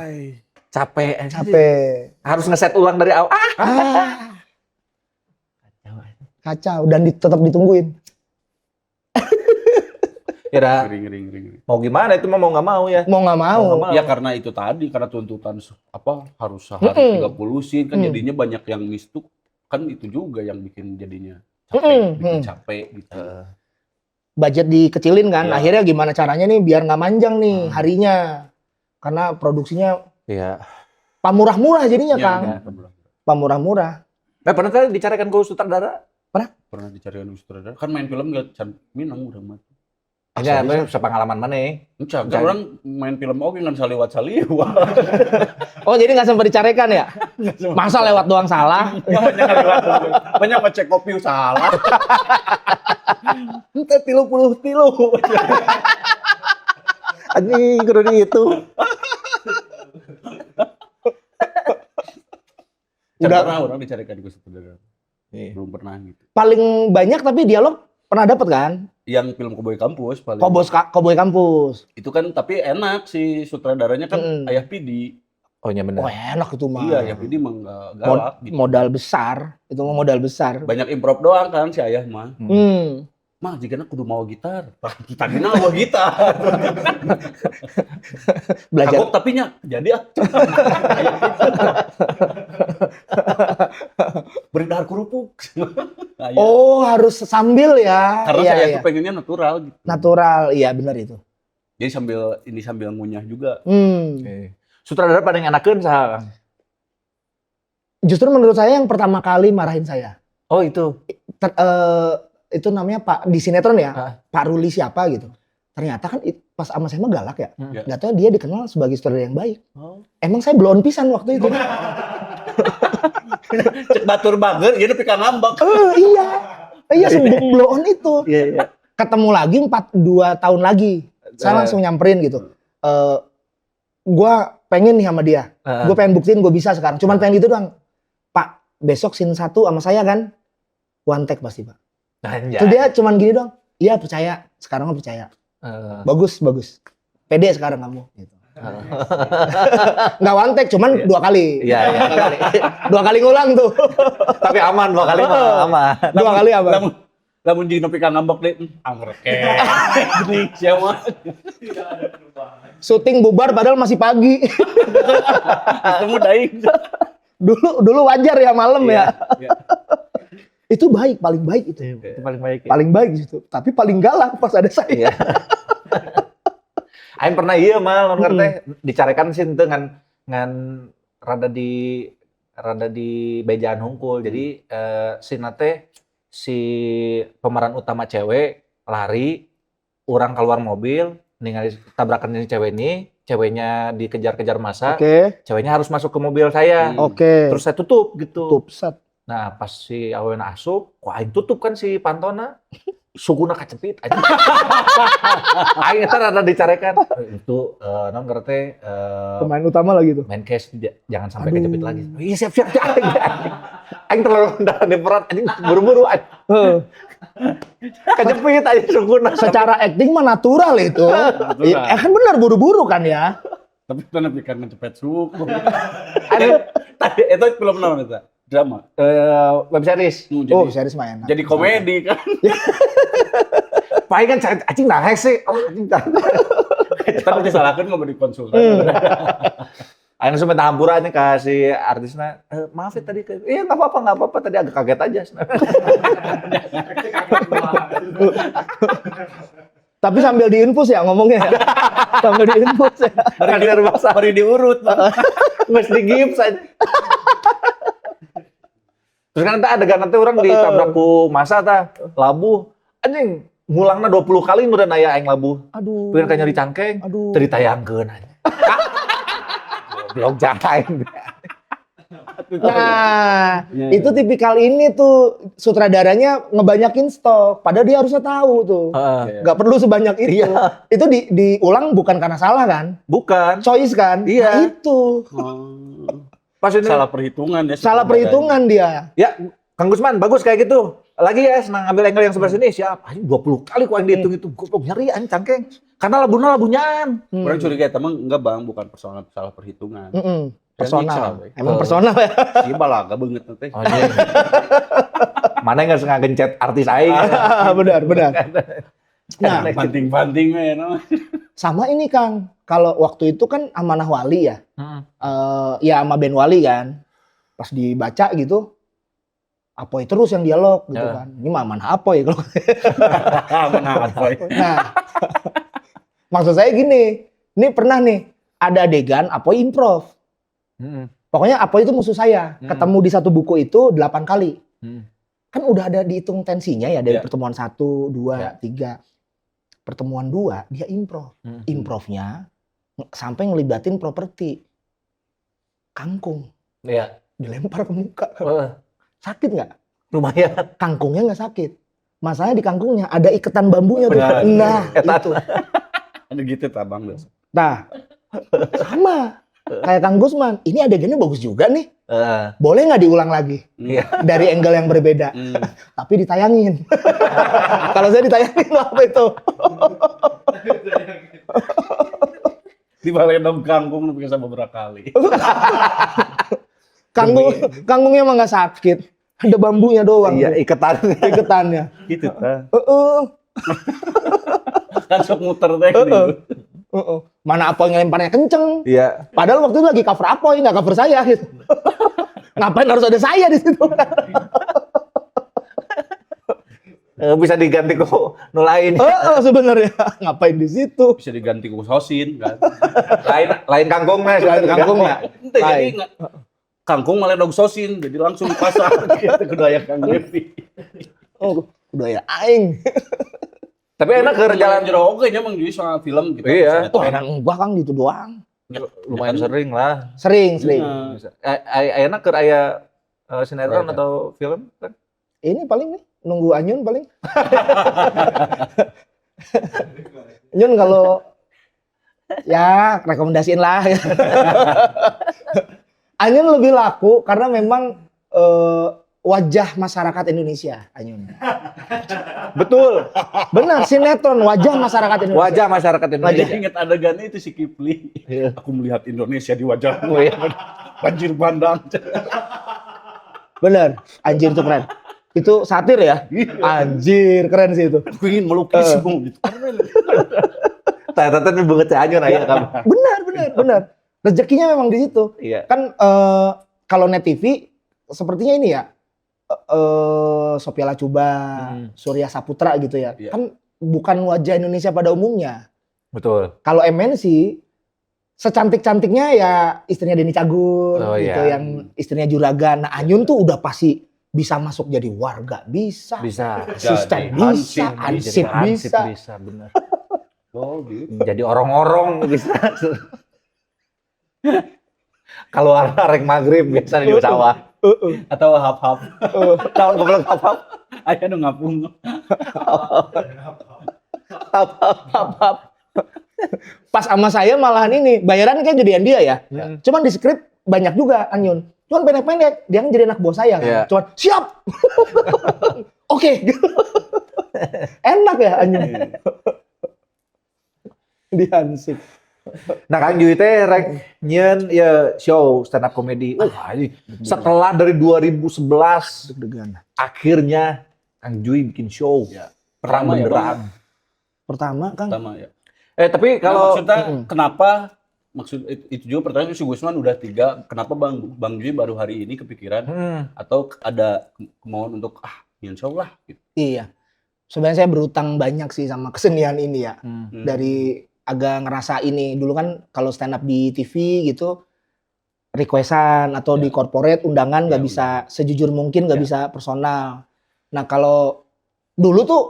Speaker 3: Capek.
Speaker 2: Capek.
Speaker 3: Harus ngeset ulang dari awal.
Speaker 2: Kacau dan tetap ditungguin.
Speaker 3: Ya dah.
Speaker 1: Ngeri.
Speaker 3: Mau gimana itu mau nggak mau ya.
Speaker 2: Mau nggak mau.
Speaker 1: Ya karena itu tadi, karena tuntutan harus sehari 30 scene kan jadinya banyak yang miss tuh. Kan itu juga yang bikin jadinya capek gitu.
Speaker 2: Budget dikecilin kan.
Speaker 1: Ya.
Speaker 2: Akhirnya gimana caranya nih biar nggak manjang nih harinya. Karena produksinya
Speaker 3: Iya.
Speaker 2: pamurah-murah jadinya
Speaker 1: Ya,
Speaker 2: Kang. Pamurah-murah.
Speaker 3: Pernah tadi dicarikan ke sutradara?
Speaker 1: Pernah dicarikan sutradara. Kan main film gak can Minang udah mati.
Speaker 3: Enggak, sepengalaman mana?
Speaker 1: Kan orang main film oke nggak saliwat saliwat.
Speaker 2: Oh jadi nggak sempat dicarikan ya? Masa lewat doang salah?
Speaker 1: Banyak ngecek kopi salah. Ente 30.
Speaker 3: Anjing kudu di itu.
Speaker 1: Udah orang dicarikan ke sutradara. Belum pernah gitu.
Speaker 2: Paling banyak tapi dialog pernah dapat kan?
Speaker 1: Yang film Cowboy Kampus paling.
Speaker 2: Cowboy Kampus.
Speaker 1: Itu kan tapi enak si sutradaranya kan Ayah Pidi.
Speaker 3: Oh iya benar.
Speaker 2: Oh enak itu mah.
Speaker 1: Iya, Ayah Pidi mah nggak galak gitu.
Speaker 2: Modal besar. Itu mah modal besar.
Speaker 1: Banyak improv doang kan si Ayah mah. Mah jika kudu mau gitar. Kita gina mau gitar.
Speaker 2: Belajar.
Speaker 1: Kagok tapi nya jadi beredar kerupuk. Nah, ya.
Speaker 2: Oh harus sambil ya.
Speaker 1: Karena
Speaker 2: iya,
Speaker 1: saya
Speaker 2: iya.
Speaker 1: tuh pengennya natural gitu.
Speaker 2: Natural, iya benar itu.
Speaker 1: Jadi sambil ngunyah juga.
Speaker 3: Sutradara paling enakeun saha?
Speaker 2: Justru menurut saya yang pertama kali marahin saya.
Speaker 3: Oh itu.
Speaker 2: Itu namanya Pak di sinetron ya. Pak Ruli siapa gitu. Ternyata kan pas sama saya mah galak ya. Nggak tahu dia dikenal sebagai sutradara yang baik. Emang saya belum pisan waktu itu.
Speaker 1: Cek batur bager, ya nepi ka ngambek.
Speaker 2: Iya sebelum blow on itu.
Speaker 3: Iya.
Speaker 2: Ketemu lagi 2 tahun lagi. Saya langsung nyamperin gitu. Gua pengen nih sama dia. Gue pengen buktiin gue bisa sekarang. Cuman pengen gitu doang. Pak, besok scene 1 sama saya kan. One take pasti Pak. Terus dia cuman gini doang. Iya percaya. Sekarang mah percaya. Bagus. Pede sekarang kamu. Gitu. Nggak one take, cuman 2 kali.
Speaker 3: Iya.
Speaker 2: 2 kali ngulang tuh.
Speaker 3: Tapi aman 2 kali mah aman.
Speaker 2: 2 kali aman.
Speaker 1: Lamun jeung nepi ka ngambek deh, angreke. Gini siapa?
Speaker 2: Syuting bubar padahal masih pagi.
Speaker 1: Ketemu daing.
Speaker 2: Dulu wajar ya malam ya.
Speaker 1: Iya.
Speaker 2: Itu baik, paling baik itu.
Speaker 3: Itu paling baik. Ya?
Speaker 2: Paling baik gitu. Tapi paling galak pas ada saya.
Speaker 3: Iya. Aing pernah iya mah lamun teh dicarikan sih teu ngan rada di bejaan hungkul. Jadi sina teh si pemeran utama cewek lari, orang keluar mobil, ningali tabrakan ini ceweknya dikejar-kejar masa. Ceweknya harus masuk ke mobil saya. Terus saya tutup gitu. Nah, pas si awena asup, kok aing tutup kan si pantona. Suguna kacepit aja. Aing eta rada dicarekan. Itu non ngerti
Speaker 2: pemain utama lagi tuh.
Speaker 3: Main cash jangan sampai kecepit lagi. Iya siap. Aing terlalu ndahan peran anjing buru-buru kecepit aja suguna.
Speaker 2: Secara acting mah natural itu. Ya kan benar buru-buru kan ya.
Speaker 1: Tapi itu nepi ka ngecepet suku. Tadi itu film naon eta? Drama.
Speaker 3: Web series.
Speaker 2: Series mah enak.
Speaker 1: Jadi komedi kan.
Speaker 3: Paling kan anjing nangis sih. Anjing.
Speaker 1: Tapi disalahkeun nggak dikonsultan.
Speaker 3: Aing langsung minta hampurannya ke si artisnya. Maaf ya tadi. Iya nggak apa-apa. Tadi agak kaget aja.
Speaker 2: Tapi sambil diinfus ya ngomongnya. Sambil diinfus ya.
Speaker 1: Bari diurut.
Speaker 3: Nggak di gips aja. Terus kan adegan nanti orang ditabrak ku masa tah labuh. Anjing ngulangna 20 kali meureun aya aing labuh.
Speaker 2: Aduh.
Speaker 3: Peureun ka nyeri cangkeng.
Speaker 2: Aduh.
Speaker 3: Teu ditayangkeun aja. Goblok jaing.
Speaker 2: Nah, itu tipikal ini tuh sutradaranya ngebanyakin stok. Padahal dia harusnya tahu tuh. Nggak perlu sebanyak itu.
Speaker 3: Iya.
Speaker 2: Itu diulang bukan karena salah kan?
Speaker 3: Bukan.
Speaker 2: Choice kan?
Speaker 3: Iya.
Speaker 2: Nah, itu.
Speaker 3: Pas ini
Speaker 1: Salah perhitungan ya.
Speaker 2: Salah perhitungan dia.
Speaker 3: ya, Kang Gusman bagus kayak gitu. Lagi ya senang ambil angle yang sebelah sini siap. Anjing 20 kali kok yang dihitung itu goblok nyari anjing cangkeng. Karena labuhna labunyaan.
Speaker 1: Orang curiga teman enggak bang, bukan personal salah perhitungan.
Speaker 2: Personal.
Speaker 1: Nyiksa,
Speaker 2: Emang personal ya.
Speaker 1: Si balaga banget nanti.
Speaker 3: Anjing. Mana nggak sengaja gencet artis aing.
Speaker 2: Benar. Nah,
Speaker 1: banting-banting we no.
Speaker 2: sama ini Kang. Kalau waktu itu kan Amanah Wali ya. Ya sama Ben Wali kan. Pas dibaca gitu. Apoy terus yang dialog gitu kan. Ini mah Amanah Apoy kalau.
Speaker 1: Mana Apoy.
Speaker 2: Nah. Maksud saya gini. Ini pernah nih ada adegan Apoy improv. Pokoknya Apoy itu musuh saya. Ketemu di satu buku itu 8 kali. Kan udah ada dihitung tensinya ya dari pertemuan 1, 2, 3. Pertemuan 2 dia improv. Improvnya sampai ngelibatin properti. Kangkung.
Speaker 3: Iya.
Speaker 2: Dilempar ke muka. Sakit nggak?
Speaker 3: Lumayan.
Speaker 2: Kangkungnya nggak sakit. Masalahnya di kangkungnya ada iketan bambunya tuh.
Speaker 1: Benar.
Speaker 2: Nah, itu.
Speaker 1: Ada gitu ta bang.
Speaker 2: Nah, sama. Kayak Kang Gusman, ini adegannya bagus juga nih. Boleh nggak diulang lagi? Dari angle yang berbeda. Tapi ditayangin. Kalau saya ditayangin apa itu?
Speaker 1: Di balai dong kangkung bisa beberapa kali.
Speaker 2: Kanggungnya emang nggak sakit. Ada bambunya doang.
Speaker 3: Iya,
Speaker 2: iketannya.
Speaker 1: Gitu ta.
Speaker 2: Kan
Speaker 1: sok muter teh gitu.
Speaker 2: Mana Apoy ngelemparnya kenceng.
Speaker 3: Iya.
Speaker 2: Padahal waktu itu lagi cover Apoy, nggak cover saya gitu. Ngapain harus ada saya di situ?
Speaker 3: Bisa diganti kok nulain.
Speaker 2: Sebenarnya ngapain di situ?
Speaker 1: Bisa diganti ku sosin kan.
Speaker 3: lain kangkung mas.
Speaker 2: Kangkung nggak?
Speaker 1: Ente jadi nggak kangkung malah dog sosin, jadi langsung pasar gitu kedaya Kang Devi.
Speaker 2: Oh, udah ya aing.
Speaker 3: Tapi enak ke jalan
Speaker 1: jero oke nya Mang Jui soal film gitu.
Speaker 3: Iya.
Speaker 2: Oh, enak enggak Kang gitu doang.
Speaker 3: Lumayan sering lah.
Speaker 2: Sering.
Speaker 3: Enak ke aya sinetron atau film kan?
Speaker 2: Ini paling nih nunggu Anyun paling. Anyun kalau ya rekomendasiin lah. Anyun lebih laku karena memang wajah masyarakat Indonesia, Anyun.
Speaker 3: Betul.
Speaker 2: Benar, sinetron wajah masyarakat Indonesia.
Speaker 3: Wajah masyarakat Indonesia.
Speaker 1: Wajah ingat adegannya itu si Kipli. Aku melihat Indonesia di wajahmu. Banjir bandang.
Speaker 2: Benar, anjir itu keren. Itu satir ya? Anjir, keren sih itu.
Speaker 1: Aku ingin melukismu gitu.
Speaker 3: Ternyata nih banget Anyun aya kamu.
Speaker 2: Benar. Rezekinya memang di situ.
Speaker 3: Iya.
Speaker 2: Kan kalau Net TV sepertinya ini ya Sophia Latjuba, Surya Saputra gitu ya. Kan bukan wajah Indonesia pada umumnya.
Speaker 3: Betul.
Speaker 2: Kalau MNC secantik-cantiknya ya istrinya Denny Cagur gitu yang istrinya Juragan. Nah, Anyun tuh udah pasti bisa masuk jadi warga, bisa. Asisten bisa, ansip bisa.
Speaker 3: Benar.
Speaker 1: Oh, gitu.
Speaker 3: Jadi orang-orang bisa. Kalau arek maghrib biasanya di sawah.
Speaker 1: Atau hap-hap.
Speaker 3: Tahun goblok hap-hap.
Speaker 1: Aya nu ngapung.
Speaker 3: Hap-hap.
Speaker 2: Pas sama saya malahan ini, bayaran kan jadian dia ya. Cuman di skrip banyak juga Anyun. Cuman pendek-pendek, dia kan jadi anak buah saya kan. Cuman siap. Oke. Enak ya Anyun. Di Hansip.
Speaker 3: Nah Kang Jui teh rek nyeun ya show stand up comedy. Setelah dari 2011 akhirnya Kang Jui bikin show. Perang beneran.
Speaker 2: Pertama Kang.
Speaker 1: Ya.
Speaker 3: Tapi kalau
Speaker 1: maksudnya kenapa itu juga pertanyaan si Gusman udah 3, kenapa Bang Jui baru hari ini kepikiran atau ada kemauan untuk insya Allah gitu.
Speaker 2: Iya. Sebenarnya saya berutang banyak sih sama kesenian ini ya. Dari agak ngerasa ini dulu kan kalau stand up di TV gitu requestan atau di corporate undangan nggak bisa sejujur mungkin, nggak bisa personal. Nah kalau dulu tuh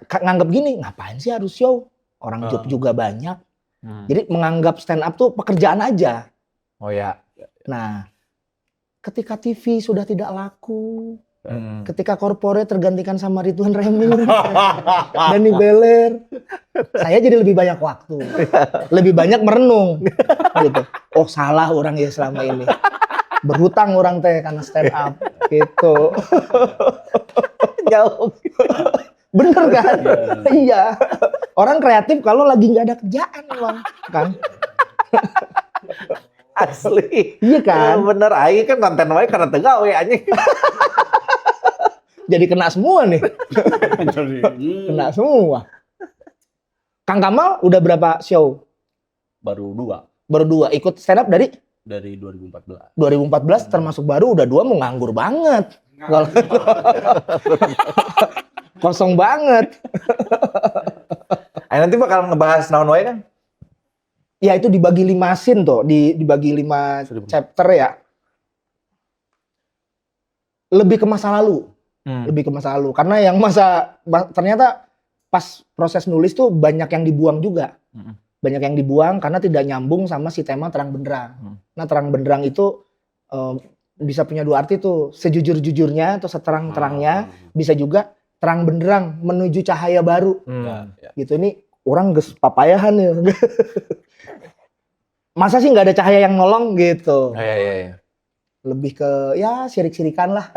Speaker 2: nganggap gini, ngapain sih harus show? Orang job juga banyak. Jadi menganggap stand up tuh pekerjaan aja.
Speaker 3: Oh ya.
Speaker 2: Nah ketika TV sudah tidak laku, ketika corporate tergantikan sama Ridwan Remir, Dani Beler, saya jadi lebih banyak waktu, lebih banyak merenung, gitu. Oh salah orang ya selama ini, berhutang orang teh karena stand up, gitu. Jauh, bener kan? Iya. Orang kreatif kalau lagi nggak ada kerjaan, bang, kan?
Speaker 3: Asli.
Speaker 2: Iya kan?
Speaker 3: Bener, aing kan konten wae karena tegawe anjing.
Speaker 2: Jadi kena semua nih. Kena semua. Kang Kamal udah berapa show?
Speaker 1: Baru 2.
Speaker 2: Baru 2. Ikut stand up dari
Speaker 1: 2014.
Speaker 2: 2014 termasuk baru, udah 2 mau nganggur banget. Kosong banget.
Speaker 3: Nanti bakal ngebahas naon wae kan?
Speaker 2: Ya itu dibagi 5 scene tuh, dibagi 5 chapter ya. Lebih ke masa lalu. Lebih ke masa lalu. Karena yang ternyata pas proses nulis tuh banyak yang dibuang juga. Banyak yang dibuang karena tidak nyambung sama si tema terang benderang. Nah terang benderang itu bisa punya 2 arti tuh. Sejujur-jujurnya atau seterang-terangnya. Bisa juga terang benderang menuju cahaya baru. Gitu, ini orang geus papayahan ya. Masa sih nggak ada cahaya yang nolong gitu.
Speaker 3: Iya.
Speaker 2: Lebih ke ya sirik-sirikan lah.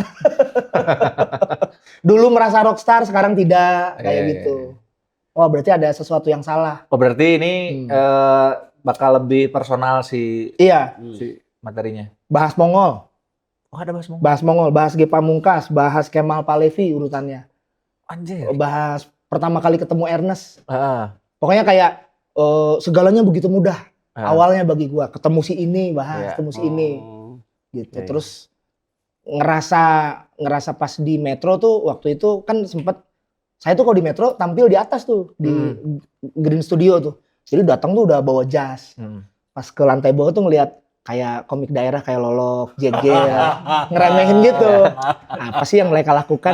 Speaker 2: Dulu merasa rockstar, sekarang tidak kayak gitu. Oh berarti ada sesuatu yang salah.
Speaker 3: Oh berarti ini bakal lebih personal si materinya.
Speaker 2: Bahas Mongol.
Speaker 3: Oh ada bahas Mongol.
Speaker 2: Bahas Mongol, bahas Ge Pamungkas, bahas Kemal Palevi urutannya.
Speaker 3: Anjir.
Speaker 2: Bahas pertama kali ketemu Ernest. Pokoknya kayak segalanya begitu mudah. Awalnya bagi gua ketemu si ini, ketemu si ini. Gitu. Terus ngerasa pas di Metro tuh waktu itu kan sempet saya tuh kalau di Metro tampil di atas tuh di Green Studio tuh. Jadi datang tuh udah bawa jas. Pas ke lantai bawah tuh ngelihat kayak komik daerah kayak Lolok, JG ngeremehin gitu. Apa sih yang mereka lakukan?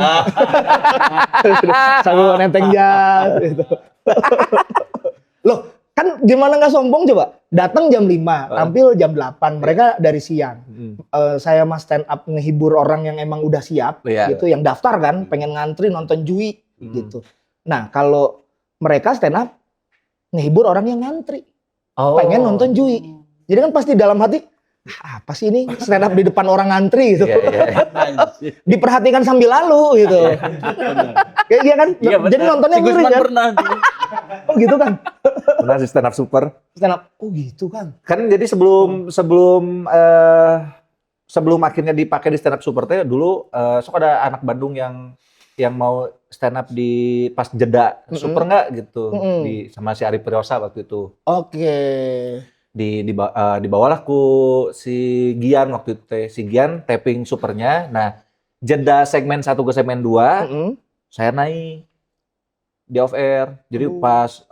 Speaker 2: Sambil nenteng jas gitu. Loh, kan gimana nggak sombong coba? Datang jam 5, tampil jam 8. Mereka dari siang. Saya mah stand up ngehibur orang yang emang udah siap gitu, yang daftar kan, pengen ngantri nonton Jui gitu. Nah, kalau mereka stand up ngehibur orang yang ngantri. Pengen nonton Jui. Jadi kan pasti dalam hati, apa sih ini stand up di depan orang ngantri gitu. Diperhatikan sambil lalu gitu. Iya kan? Jadi nontonnya ngeri kan? Pernah. Oh gitu kan?
Speaker 3: Pernah sih stand up super.
Speaker 2: Stand up, oh gitu kan?
Speaker 3: Kan jadi sebelum akhirnya dipakai di stand up super teh dulu sok ada anak Bandung yang mau stand up di pas jeda super nggak gitu di sama si Ari Piriosa waktu itu.
Speaker 2: Oke.
Speaker 3: Dibawalah ku si Gian waktu itu teh. Si Gian taping supernya. Nah, jeda segmen 1 ke segmen 2 saya naik di off air. Jadi pas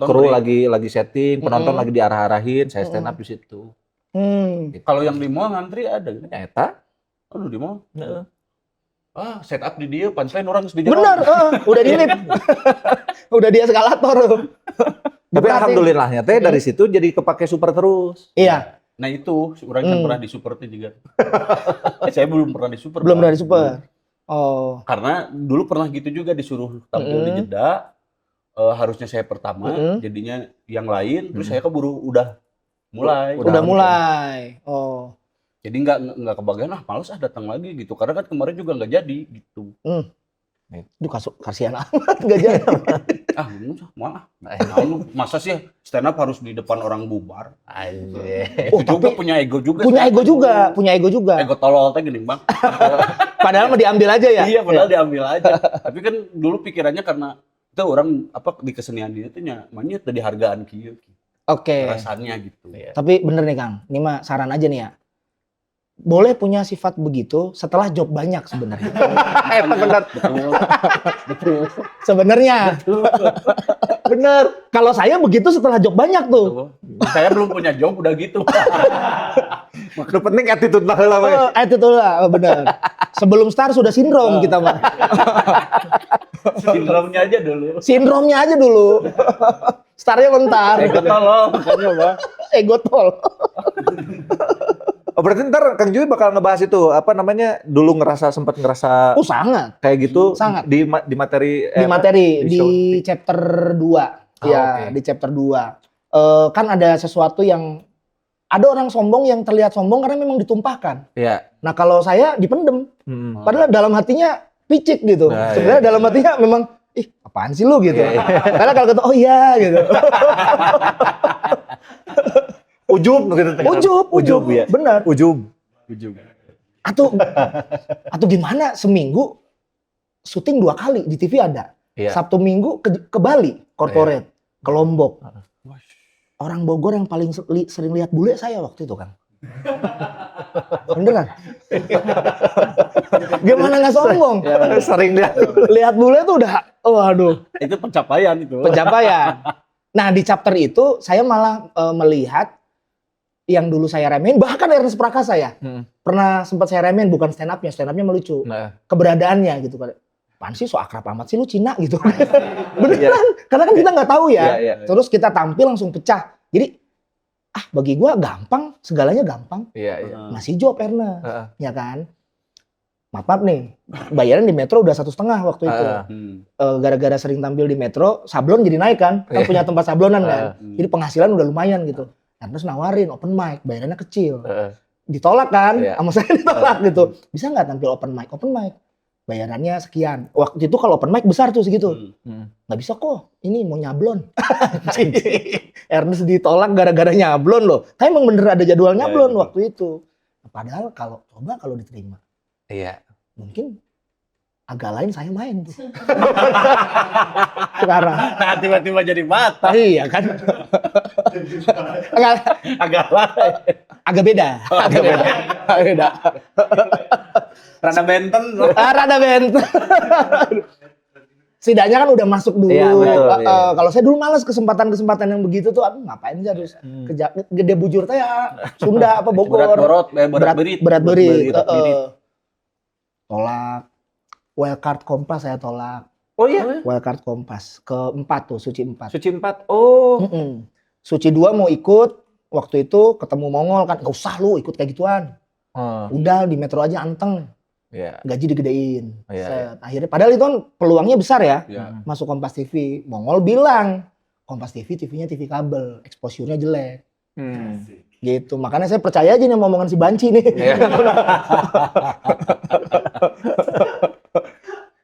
Speaker 3: kru lagi setting, penonton lagi diarah-arahin, saya stand up di situ.
Speaker 1: Gitu. Kalau yang di mall ngantri ada gitu.
Speaker 3: Eta?
Speaker 1: Aduh di mall. Set up di dia, punchline orang harus di jalan.
Speaker 2: Bener, udah di lift. Udah di eskalator.
Speaker 3: Tapi alhamdulillahnya teh dari situ jadi kepake super terus.
Speaker 2: Iya.
Speaker 1: Nah itu, orang kan pernah di super tuh juga. Saya belum pernah di super.
Speaker 2: Belum pernah di super. Oh.
Speaker 1: Karena dulu pernah gitu juga disuruh tampil di jeda. Harusnya saya pertama, jadinya yang lain. Terus saya keburu udah mulai.
Speaker 2: Udah mulai. Oh.
Speaker 1: Jadi nggak kebagian, males datang lagi gitu. Karena kan kemarin juga nggak jadi gitu.
Speaker 2: Itu kasihan amat nggak jadi.
Speaker 1: Malah. Masa sih stand up harus di depan orang bubar?
Speaker 2: Oh,
Speaker 1: juga punya ego juga.
Speaker 2: Punya ego juga.
Speaker 1: Ego tolol teh gini, Bang.
Speaker 2: Padahal mau diambil aja ya.
Speaker 1: Iya, padahal diambil aja. Tapi kan dulu pikirannya karena itu orang di kesenian dia tuh manyut dari hargaan kieu.
Speaker 2: Oke.
Speaker 1: Rasanya gitu.
Speaker 2: Tapi bener nih Kang, ini mah saran aja nih ya. boleh punya sifat begitu setelah job banyak sebenarnya.
Speaker 3: Benar.
Speaker 1: Betul.
Speaker 2: Sebenarnya. Bener. Kalau saya begitu setelah job banyak tuh.
Speaker 1: Saya belum punya job udah gitu.
Speaker 3: Udah penting attitude baheula we.
Speaker 2: Itu lah, bener. Sebelum start sudah sindrom kita mah.
Speaker 1: Sindromnya aja dulu.
Speaker 2: Sindromnya aja dulu. Startnya bentar.
Speaker 1: Ego tolong, makanya Bang.
Speaker 2: Ego tol.
Speaker 3: Oh, berarti ntar Kang Joy bakal ngebahas itu, apa namanya, dulu sempat ngerasa
Speaker 2: Sangat.
Speaker 3: kayak gitu
Speaker 2: Sangat.
Speaker 3: di materi
Speaker 2: Di materi,
Speaker 3: di
Speaker 2: di
Speaker 3: show.
Speaker 2: chapter 2. Ya,
Speaker 3: oke.
Speaker 2: di chapter 2. Kan ada sesuatu yang, ada orang sombong yang terlihat sombong karena memang ditumpahkan.
Speaker 3: Iya.
Speaker 2: Nah kalau saya dipendem.
Speaker 3: Hmm.
Speaker 2: Padahal dalam hatinya picik gitu.
Speaker 3: Nah,
Speaker 2: Sebenarnya
Speaker 3: iya.
Speaker 2: dalam hatinya memang, ih apaan sih lu gitu.
Speaker 3: Iya, iya.
Speaker 2: Karena kalau kata, oh iya gitu.
Speaker 3: Ujub gitu.
Speaker 2: Ujub,
Speaker 3: ya.
Speaker 2: benar.
Speaker 3: Ujub.
Speaker 2: Atau gimana seminggu syuting 2 kali di TV ada.
Speaker 3: Iya.
Speaker 2: Sabtu Minggu ke Bali, corporate, ke Lombok. Orang Bogor yang paling sering lihat bule saya waktu itu, Kang. Beneran. Gimana nggak sombong?
Speaker 3: Ya, sering lihat.
Speaker 2: Lihat bule tuh udah, waduh,
Speaker 1: Itu pencapaian itu.
Speaker 2: pencapaian. Nah di chapter itu saya malah melihat yang dulu saya remehin, bahkan Ernest Prakasa ya. Pernah sempat saya remehin, bukan stand up-nya melucu.
Speaker 3: Nah,
Speaker 2: Keberadaannya gitu. Apaan sih so akrab amat sih lu Cina gitu. Beneran, karena kan kita nggak tahu ya.
Speaker 3: Iya.
Speaker 2: Terus kita tampil langsung pecah. Jadi bagi gua gampang, segalanya gampang.
Speaker 3: iya.
Speaker 2: Masih job Ernest, ya kan? Maaf nih, bayaran di Metro udah 1,5 waktu itu. Gara-gara sering tampil di Metro, sablon jadi naik kan? Kan punya tempat sablonan kan? Jadi penghasilan udah lumayan gitu. Ernest nawarin open mic, bayarannya kecil. Ditolak kan?
Speaker 3: Iya.
Speaker 2: Sama saya ditolak gitu. Bisa nggak tampil open mic? Open mic. Bayarannya sekian. Waktu itu kalau open mic besar tuh segitu. Nggak bisa kok, ini mau nyablon. Ernest ditolak gara-gara nyablon loh. Tapi emang bener ada jadwal nyablon waktu itu. Padahal kalau diterima,
Speaker 3: Iya.
Speaker 2: mungkin agak lain saya main tuh. Sekarang.
Speaker 1: Nah, tiba-tiba jadi mata.
Speaker 2: Iya kan?
Speaker 1: Agak lain.
Speaker 2: Agak beda. Agak beda.
Speaker 1: Rada benten.
Speaker 2: Rada benteng. Setidaknya kan udah masuk dulu.
Speaker 3: Iya, betul, iya.
Speaker 2: Kalau saya dulu malas kesempatan-kesempatan yang begitu tuh, ngapain sih harus gede bujur teh Sunda apa Bogor.
Speaker 1: Berat berit.
Speaker 2: Tolak. Wildcard Kompas saya tolak.
Speaker 3: Oh iya.
Speaker 2: Wildcard Kompas ke-4 tuh, Suci 4.
Speaker 3: Suci 4. Oh.
Speaker 2: Suci 2 mau ikut, waktu itu ketemu Mongol kan, gak usah lu ikut kayak gituan. Udah di Metro aja anteng.
Speaker 3: Iya.
Speaker 2: Gaji digedein.
Speaker 3: Iya.
Speaker 2: Akhirnya padahal itu kan peluangnya besar ya.
Speaker 1: Iya.
Speaker 2: Masuk Kompas TV. Mongol bilang, Kompas TV TV-nya TV kabel, exposure-nya jelek. Gitu. Makanya saya percaya aja nih omongan si Banci nih.
Speaker 3: Iya.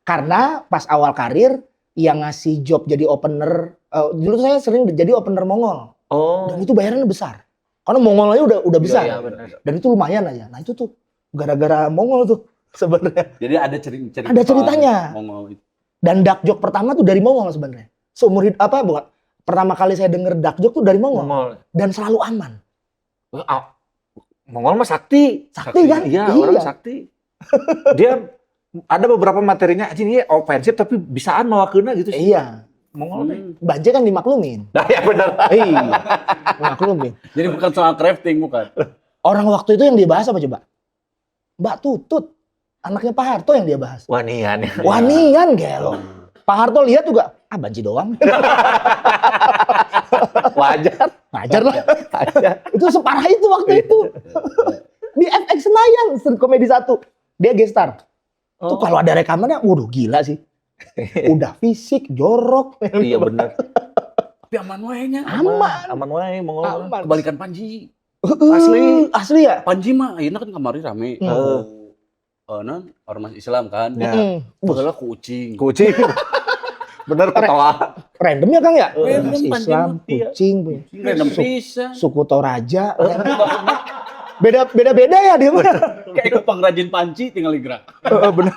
Speaker 2: Karena pas awal karir yang ngasih job jadi opener, dulu saya sering jadi opener Mongol.
Speaker 3: Oh.
Speaker 2: Dan itu bayarannya besar. Karena Mongol aja udah besar.
Speaker 3: Iya, benar.
Speaker 2: Dan itu lumayan aja. Nah itu tuh gara-gara Mongol tuh sebenarnya.
Speaker 1: Jadi ada cerita.
Speaker 2: Ada ceritanya.
Speaker 1: Mongol itu.
Speaker 2: Dan dark joke pertama tuh dari Mongol sebenarnya. Seumur hidup bukan? Pertama kali saya denger dark joke tuh dari Mongol. Dan selalu aman.
Speaker 3: Mongol mah sakti.
Speaker 2: Sakti kan?
Speaker 3: Iya, orang sakti. Dia ada beberapa materinya ini ofensif tapi bisaan mawakeuna gitu sih.
Speaker 2: Iya.
Speaker 3: Mongol.
Speaker 2: Banje kan dimaklumin.
Speaker 3: Nah, ya benar.
Speaker 2: Iya. Maklumin.
Speaker 1: Jadi bukan soal crafting, bukan.
Speaker 2: Orang waktu itu yang dia bahas apa coba? Mbak Tutut. Anaknya Pak Harto yang dia bahas.
Speaker 3: Wanian.
Speaker 2: Wanian gelo. Pak Harto lihat juga, Banci doang. Wajar lah. Itu separah itu waktu itu. Di FX Senayan, Komedi 1. Dia gestar. Tuh kalau ada rekamannya, waduh gila sih. Udah fisik, jorok.
Speaker 3: Iya benar.
Speaker 1: Tapi aman wahenya.
Speaker 3: Aman wae Mongol.
Speaker 2: Aman.
Speaker 1: Kebalikan Panji.
Speaker 2: Asli ya?
Speaker 1: Panji mah ayeuna kan kamari rame. Ormas Islam kan. Baheula kucing.
Speaker 3: Kucing. Bener ketawa.
Speaker 2: Random ya Kang ya?
Speaker 1: Random,
Speaker 2: Ormas
Speaker 1: Panji
Speaker 2: Islam,
Speaker 1: mah, iya.
Speaker 2: kucing.
Speaker 1: Random pisan.
Speaker 2: Suku Toraja. Beda-beda ya dia mah.
Speaker 1: Kayak pengrajin panci tinggal digerak.
Speaker 2: Bener.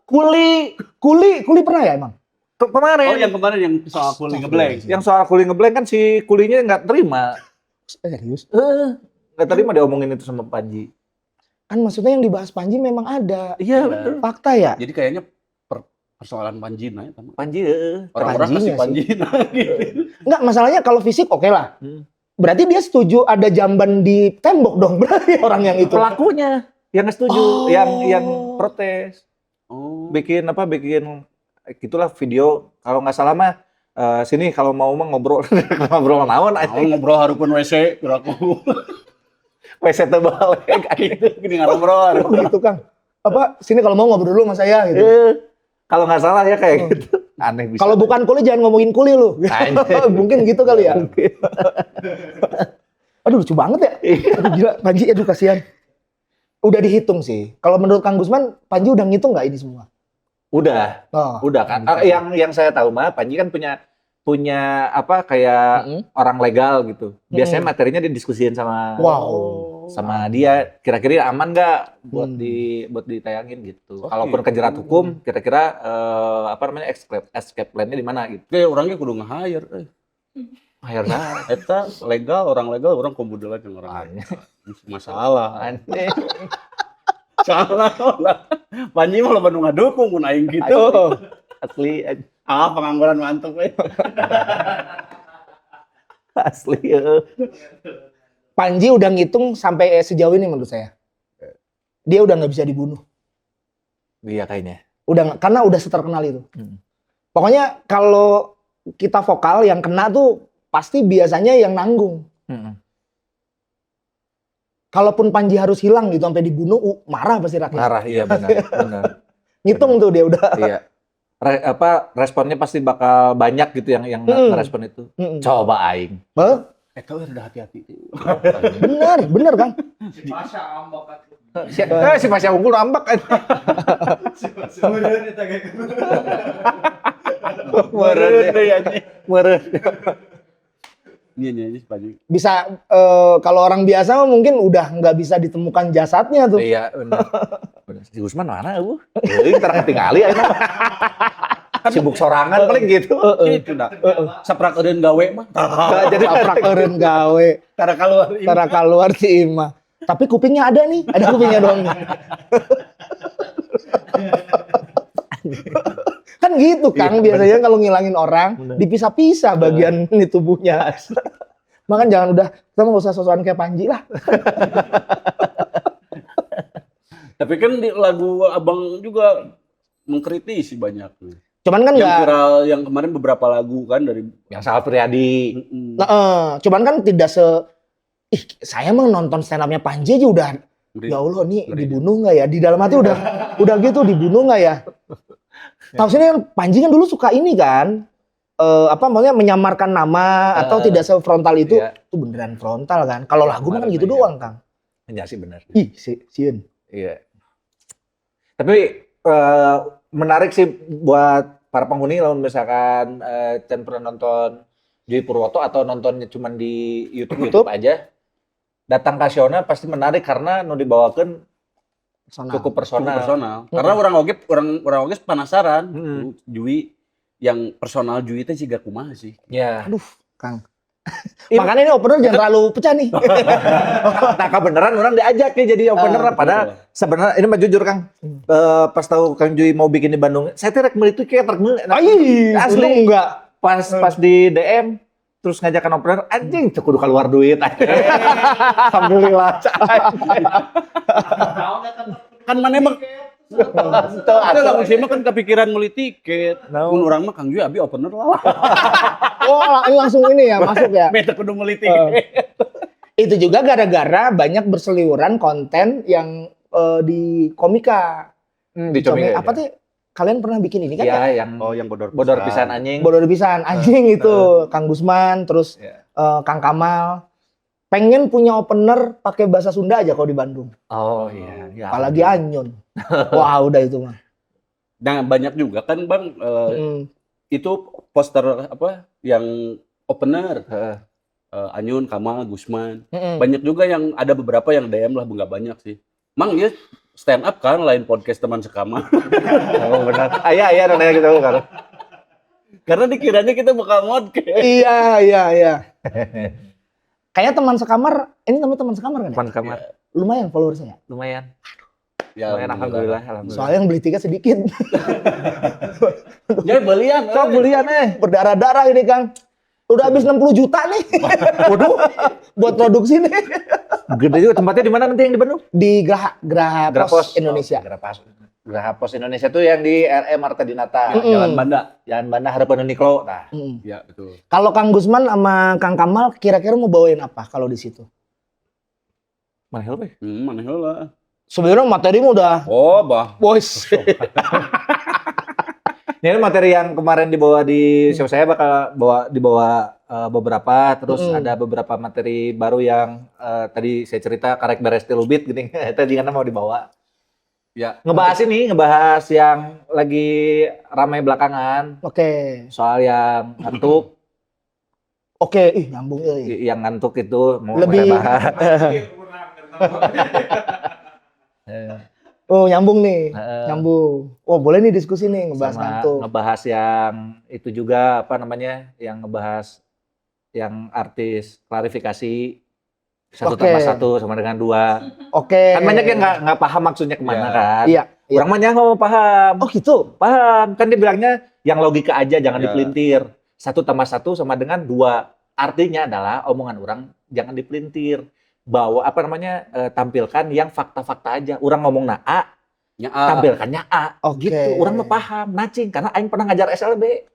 Speaker 2: Kuli pernah ya emang?
Speaker 3: Kemarin.
Speaker 1: Oh yang kemarin yang soal kuli ngeblank.
Speaker 3: Yang soal kuli ngeblank kan si kulinya nggak terima.
Speaker 2: Serius?
Speaker 3: Nggak, tadi mah diomongin itu sama Panji.
Speaker 2: Kan maksudnya yang dibahas Panji memang ada.
Speaker 3: Iya, betul.
Speaker 2: Fakta ya?
Speaker 1: Jadi kayaknya persoalan Panjina ya.
Speaker 3: Panji,
Speaker 1: Orang-orang kasih
Speaker 2: Panjinya sih.
Speaker 1: Panjina gitu.
Speaker 2: Enggak, masalahnya kalau fisik oke lah. Berarti dia setuju ada jamban di tembok dong, berarti orang yang itu.
Speaker 3: pelakunya yang nggak setuju,
Speaker 2: Oh.
Speaker 3: yang protes.
Speaker 1: Oh.
Speaker 3: Bikin gitulah video, kalau nggak salah mah sini kalau mau mah ngobrol ngobrol naon
Speaker 1: Mau ngobrol harupun WC kiraku.
Speaker 3: WC tebal
Speaker 1: Gitu gini ngobrol.
Speaker 2: Oh gitu Kang. Apa sini kalau mau ngobrol dulu sama saya gitu.
Speaker 3: kalau nggak salah ya kayak gitu. Aneh bisa.
Speaker 2: Kalau bukan kuli jangan ngomongin kuli lu. Mungkin gitu kali ya. Aduh lucu banget ya. Aduh gila Panji, aduh kasihan. Udah dihitung sih. Kalau menurut Kang Gusman, Panji udah ngitung nggak ini semua?
Speaker 3: Udah
Speaker 2: Oh.
Speaker 3: kan. Yang saya tahu mah Panji kan punya apa kayak orang legal gitu. Biasanya materinya didiskusiin sama sama dia, kira-kira aman nggak buat ditayangin gitu.
Speaker 1: Oh,
Speaker 3: Kalaupun
Speaker 1: gitu.
Speaker 3: kejerat hukum, kira-kira escape plan-nya di mana gitu.
Speaker 1: Kayak orangnya kudu nge-hire.
Speaker 3: Akhirnya
Speaker 1: Eta legal, orang komodel aja orang. Masalah.
Speaker 3: aneh.
Speaker 1: Salah lah. Panji mah lo Bandung ngadukung mun aing gitu.
Speaker 3: Asli
Speaker 1: Pengangguran mantep we.
Speaker 3: asli.
Speaker 2: Panji udah ngitung sampai sejauh ini menurut saya. Dia udah nggak bisa dibunuh.
Speaker 3: Iya kayaknya.
Speaker 2: Karena udah seterkenal itu. Pokoknya kalau kita vokal yang kena tuh pasti biasanya yang nanggung. Kalaupun Panji harus hilang gitu sampai dibunuh, marah pasti rakyat.
Speaker 3: Marah, iya benar.
Speaker 2: Ngitung tuh dia udah.
Speaker 3: Iya. Responnya pasti bakal banyak gitu yang ngerespon itu. Coba aing.
Speaker 1: Eta we rada hati-hati.
Speaker 2: Bener kan?
Speaker 4: Si Pasha ambak atuh.
Speaker 3: Si Pasha unggul ambak.
Speaker 4: Meureun eta ge.
Speaker 3: Meureun deui anjing. Meureun.
Speaker 1: Iya Panji.
Speaker 2: Bisa kalau orang biasa mah mungkin udah nggak bisa ditemukan jasadnya tuh.
Speaker 3: Iya, benar. Si Gusman mana, Bu? Ini ntar ketinggali aja. Sibuk sorangan paling gitu.
Speaker 1: Gitu dah. Saprak eureun gawe mah.
Speaker 2: Jadi aprak eureun gawe.
Speaker 1: Tara
Speaker 2: Keluar si Ima. Tapi kupingnya ada nih, ada kupingnya doang nih. Kan gitu Kang, biasanya kalau ngilangin orang dipisah-pisah bagian di tubuhnya. Makanya jangan kita nggak usah sosokan kayak Panji lah.
Speaker 1: Tapi kan di lagu Abang juga mengkritisi banyak.
Speaker 2: Cuman kan
Speaker 1: Yang
Speaker 2: nggak.
Speaker 1: viral yang kemarin beberapa lagu kan dari
Speaker 3: Yang Sal Priadi.
Speaker 2: Cuman kan tidak saya mah nonton stand up-nya Panji aja udah. Ya Allah nih dibunuh nggak ya? Di dalam hati udah gitu dibunuh nggak ya? Tahu sini kan Panji kan dulu suka ini kan. Maksudnya menyamarkan nama atau tidak sefrontal itu.
Speaker 3: Iya.
Speaker 2: Itu beneran frontal kan. Kalau lagu mah kan gitu doang Kang.
Speaker 3: Iya sih benar.
Speaker 2: Ih, sieun.
Speaker 3: Iya. Tapi menarik sih buat para penghuni kalau misalkan Chan pernah nonton Joey Purwoto atau nontonnya cuma di YouTube aja. Datang ke Siona pasti menarik karena nu dibawakeun cukup personal.
Speaker 1: Karena orang oge penasaran. Jui yang personal Jui teh siga kumaha sih.
Speaker 3: Ya.
Speaker 2: Aduh, Kang. Makanya ini opener jangan terlalu pecah nih.
Speaker 3: Nah, kebenaran orang diajak nih jadi opener padahal sebenarnya ini mah jujur Kang. Pas tahu Kang Jui mau bikin di Bandung, saya teh rek meuli itu kayak trek meuli.
Speaker 2: Asli enggak.
Speaker 3: Pas di DM terus ngajakan opener, anjing cek kudu keluar duit. Alhamdulillah.
Speaker 1: Kan mana emang Itu lagu sih mah kan kepikiran meuli tiket. Mun urang mah Kang Jui abi opener lah.
Speaker 2: Oh, langsung ini ya masuk ya.
Speaker 1: Beta kudu meuli tiket.
Speaker 2: Itu juga gara-gara banyak berseliweran konten yang di Komika.
Speaker 3: Di Comika.
Speaker 2: Apa tuh? Kalian pernah bikin ini kan?
Speaker 3: Iya, yang
Speaker 1: bodor
Speaker 3: pisan anjing.
Speaker 2: Bodor pisan anjing itu Kang Gusman terus Kang Kamal. Pengen punya opener pakai bahasa Sunda aja kalau di Bandung.
Speaker 3: Oh iya. Ya,
Speaker 2: apalagi Anyun. Wah udah itu mah.
Speaker 1: Nah banyak juga kan Bang itu poster apa yang opener Anyun, Kamal, Gusman. Banyak juga yang ada beberapa yang DM lah, nggak banyak sih. Mang ya stand up kan lain podcast teman sekama.
Speaker 3: Oh benar. Iya nanya gitu kan.
Speaker 1: Karena dikiranya kita bakal podcast.
Speaker 2: Iya. Kayaknya teman sekamar, ini namanya teman sekamar kan ya?
Speaker 3: Teman kamar.
Speaker 2: Lumayan followersnya.
Speaker 3: Lumayan.
Speaker 1: Ya,
Speaker 3: Lumayan alhamdulillah.
Speaker 2: Soalnya yang beli tiket sedikit.
Speaker 1: Ya belian.
Speaker 3: Sok belian
Speaker 2: Berdarah-darah ini Kang. Udah habis 60 juta nih.
Speaker 3: Waduh,
Speaker 2: Buat produksi nih.
Speaker 3: gede juga. Tempatnya di mana nanti yang di Bandung?
Speaker 2: Di Graha Pos Indonesia.
Speaker 3: Graha Pos Indonesia tuh yang di RE Marta Dinata.
Speaker 1: Jalan Banda.
Speaker 3: Jalan Banda Harapan Uniklo. Nah,
Speaker 1: Ya, betul.
Speaker 2: Kalau Kang Gusman sama Kang Kamal kira-kira mau bawain apa kalau di situ?
Speaker 3: mana hel, Be?
Speaker 1: Mana heula.
Speaker 2: Sebenarnya materimu udah
Speaker 1: Oh, bah.
Speaker 2: bos.
Speaker 3: Ini materi yang kemarin dibawa di show saya bakal dibawa beberapa, terus ada beberapa materi baru yang tadi saya cerita karek beres tilu bit gini. Tadi kan mau dibawa.
Speaker 1: Ya.
Speaker 3: Ngebahas yang lagi ramai belakangan
Speaker 2: Oke.
Speaker 3: soal yang ngantuk,
Speaker 2: Oke, nyambung
Speaker 3: yang ngantuk itu mau
Speaker 2: Lebih-
Speaker 3: saya bahas.
Speaker 2: Oh, nyambung nih.
Speaker 3: Heeh.
Speaker 2: Nyambung. Oh, boleh nih diskusi nih ngebahas
Speaker 3: Sama
Speaker 2: ngantuk.
Speaker 3: ngebahas yang itu juga apa namanya, yang ngebahas yang artis klarifikasi 1+1 sama dengan 2.
Speaker 2: Oke.
Speaker 3: Kan banyak yang nggak paham maksudnya kemana kan.
Speaker 2: Iya.
Speaker 3: Orang banyak nggak mau paham.
Speaker 2: Oh gitu.
Speaker 3: Paham. Kan dia bilangnya yang logika aja jangan
Speaker 1: Ya.
Speaker 3: dipelintir. 1+1 sama dengan 2. Artinya adalah omongan orang jangan dipelintir. Bawa apa namanya, tampilkan yang fakta-fakta aja. Orang ngomong na A,
Speaker 1: Ya, A.
Speaker 3: tampilkannya A.
Speaker 2: Oke.
Speaker 3: Gitu. Orang mah paham, nacing. Karena Aing pernah ngajar SLB.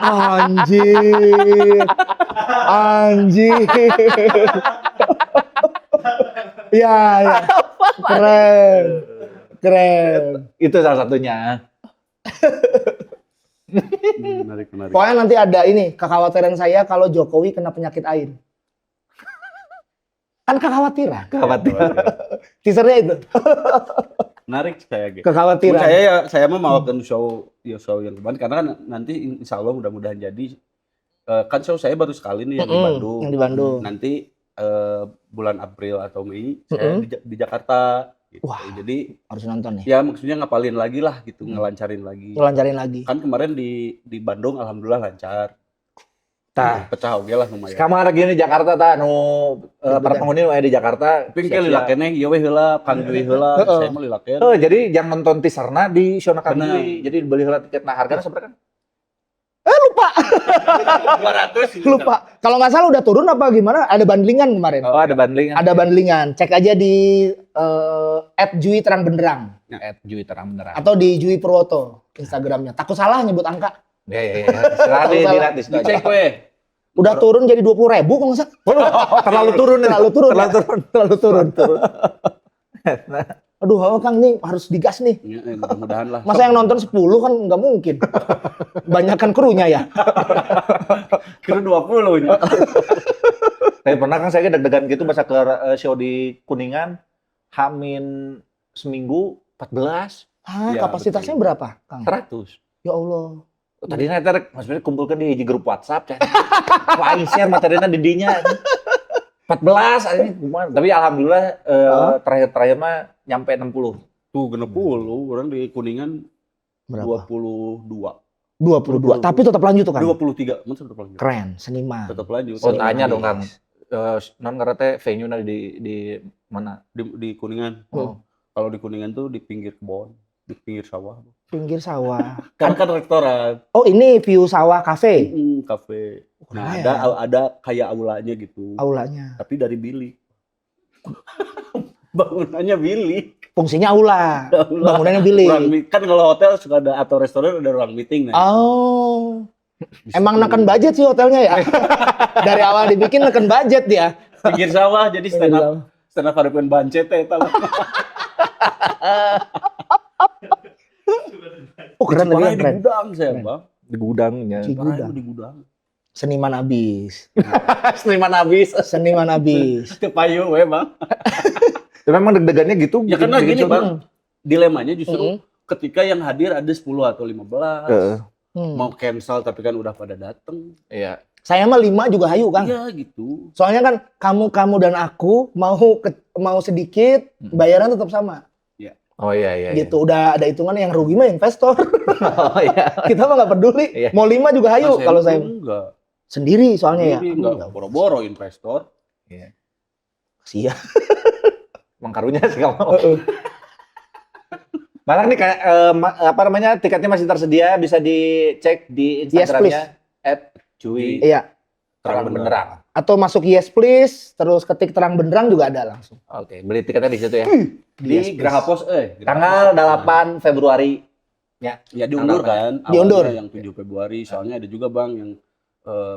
Speaker 2: Anjir. Anjir. Ya, ya. Keren. Keren.
Speaker 3: Itu salah satunya.
Speaker 1: Menarik.
Speaker 2: Pokoknya nanti ada ini, kekhawatiran saya kalau Jokowi kena penyakit air. Kan kekhawatiran. Teasernya itu.
Speaker 1: Menarik saya gitu.
Speaker 2: Kekhawatiran.
Speaker 1: Saya mau mawakan show yang kemarin karena kan nanti insya Allah mudah-mudahan jadi kan show saya baru sekali nih yang di Bandung.
Speaker 2: Yang di Bandung.
Speaker 1: Nanti bulan April atau Mei saya di Jakarta. Gitu.
Speaker 2: Wah.
Speaker 1: Jadi
Speaker 2: Harus nonton nih.
Speaker 1: ya maksudnya ngapalin lagi lah gitu, ngelancarin lagi.
Speaker 2: Lancarin lagi.
Speaker 1: Kan kemarin di Bandung alhamdulillah lancar.
Speaker 3: Tah.
Speaker 1: Pecah oge lah lumayan.
Speaker 3: Kamar lagi di Jakarta ta nu para penghuni nu aya di Jakarta.
Speaker 1: Pingke lila keneh ieu we heula, Kang Dwi heula, saya mah lila keneh.
Speaker 3: Oh, jadi yang nonton teaserna di Shona Kang
Speaker 1: Bener.
Speaker 3: Dwi. Jadi beli heula tiket. Nah, harganya seberapa kan?
Speaker 2: Lupa.
Speaker 1: 200
Speaker 2: Lupa. Kalau nggak salah udah turun apa gimana? Ada bandlingan kemarin.
Speaker 3: Oh, ada bundling.
Speaker 2: Ada bandlingan. Cek aja di @Jui Terang Benderang
Speaker 3: Jui terang benerang.
Speaker 2: atau di Jui Purwoto Instagramnya. Takut salah nyebut angka.
Speaker 3: Ya. Silahkan dilihat di situ.
Speaker 1: Dicek we.
Speaker 2: Udah turun jadi 20.000 kalau nggak salah.
Speaker 3: Terlalu turun.
Speaker 2: Terlalu turun.
Speaker 3: Terlalu
Speaker 2: ya?
Speaker 3: turun.
Speaker 2: Terlalu turun. Aduh, Kang nih harus digas nih.
Speaker 1: Ya, mudah-mudahan lah.
Speaker 2: Masa yang nonton 10 kan nggak mungkin. Banyakan krunya ya.
Speaker 1: Kira 20 nya.
Speaker 3: Tapi pernah kan saya deg-degan gitu masa ke show di Kuningan, Hamin seminggu 14,
Speaker 2: Hah,
Speaker 1: Ya,
Speaker 2: kapasitasnya
Speaker 1: betul.
Speaker 2: berapa, Kang?
Speaker 3: 100.
Speaker 2: Ya Allah.
Speaker 3: Tadi nanti maksudnya kumpulkan di hiji grup WhatsApp, kan. Aing share materinya di dinya. 14 ini gimana? Tapi alhamdulillah terakhir mah nyampe 60.
Speaker 1: Tuh genep 10, orang di Kuningan
Speaker 2: Berapa?
Speaker 1: 22.
Speaker 2: 22. Tapi tetap lanjut tuh, Kang.
Speaker 1: 23, masa tetap lanjut.
Speaker 2: Keren, seniman.
Speaker 1: Tetap lanjut.
Speaker 3: Oh, tanya dong Kang. Non ngerti venue-nya di mana?
Speaker 1: Di Kuningan.
Speaker 3: Oh.
Speaker 1: Kalau di Kuningan tuh di pinggir kebon, di pinggir sawah.
Speaker 2: Pinggir sawah.
Speaker 1: Kan restoran,
Speaker 2: Oh, ini view sawah cafe.
Speaker 1: kafe. Nah,
Speaker 2: Keren.
Speaker 1: ada kayak aulanya gitu.
Speaker 2: Aulanya.
Speaker 1: Tapi dari bilik. Bangunannya bilik.
Speaker 2: Fungsinya aula. Bangunannya
Speaker 1: Ruang
Speaker 2: bilik.
Speaker 1: kan kalau hotel suka ada atau restoran ada ruang meeting. Nah.
Speaker 2: Oh. Emang neken budget sih hotelnya ya. Dari awal dibikin neken budget dia.
Speaker 1: Pinggir sawah jadi stand up hadapan bancet tahu.
Speaker 2: Oh, keren
Speaker 1: Parah
Speaker 2: lagi
Speaker 1: di
Speaker 2: keren.
Speaker 1: gudang saya,
Speaker 2: Keren.
Speaker 1: Bang.
Speaker 3: Di gudangnya.
Speaker 2: Di
Speaker 1: Parah
Speaker 2: gudang.
Speaker 1: di gudang.
Speaker 2: Seniman abis.
Speaker 3: Seniman habis.
Speaker 2: Seniman abis.
Speaker 1: Teu payu we, Bang.
Speaker 3: Tapi memang deg-degannya gitu.
Speaker 1: Ya karena
Speaker 3: bikin
Speaker 1: gini,
Speaker 3: show.
Speaker 1: Bang. Dilemanya justru
Speaker 2: Mm.
Speaker 1: ketika yang hadir ada 10 atau 15.
Speaker 3: Heeh.
Speaker 1: Mau cancel tapi kan udah pada dateng.
Speaker 3: Iya.
Speaker 2: Saya mah 5 juga hayu, Kang.
Speaker 1: Iya gitu.
Speaker 2: Soalnya kan kamu dan aku mau sedikit, bayaran tetap sama.
Speaker 3: Oh iya.
Speaker 2: Gitu. Udah ada hitungan yang rugi mah investor.
Speaker 3: Oh iya.
Speaker 2: Kita mah nggak peduli.
Speaker 3: Iya.
Speaker 2: Mau 5 juga hayu
Speaker 1: Mas
Speaker 2: kalau
Speaker 1: Hendro
Speaker 2: saya.
Speaker 1: enggak.
Speaker 2: Sendiri soalnya
Speaker 1: Jadi
Speaker 2: ya.
Speaker 1: nggak boro-boro investor.
Speaker 2: Sia.
Speaker 3: Emang karunya sih kamu. Malah nih kayak apa namanya tiketnya masih tersedia, bisa dicek di Instagramnya @cuy
Speaker 2: Iya.
Speaker 3: terang benderang.
Speaker 2: Atau masuk Yes Please, terus ketik terang benderang juga ada langsung.
Speaker 3: Oke, beli tiketnya di situ ya.
Speaker 1: Di Graha Pos
Speaker 3: Tanggal 8 Februari.
Speaker 1: Ya diundur kan.
Speaker 2: Diundur.
Speaker 1: Awalnya yang 7 Februari. Soalnya ada juga Bang yang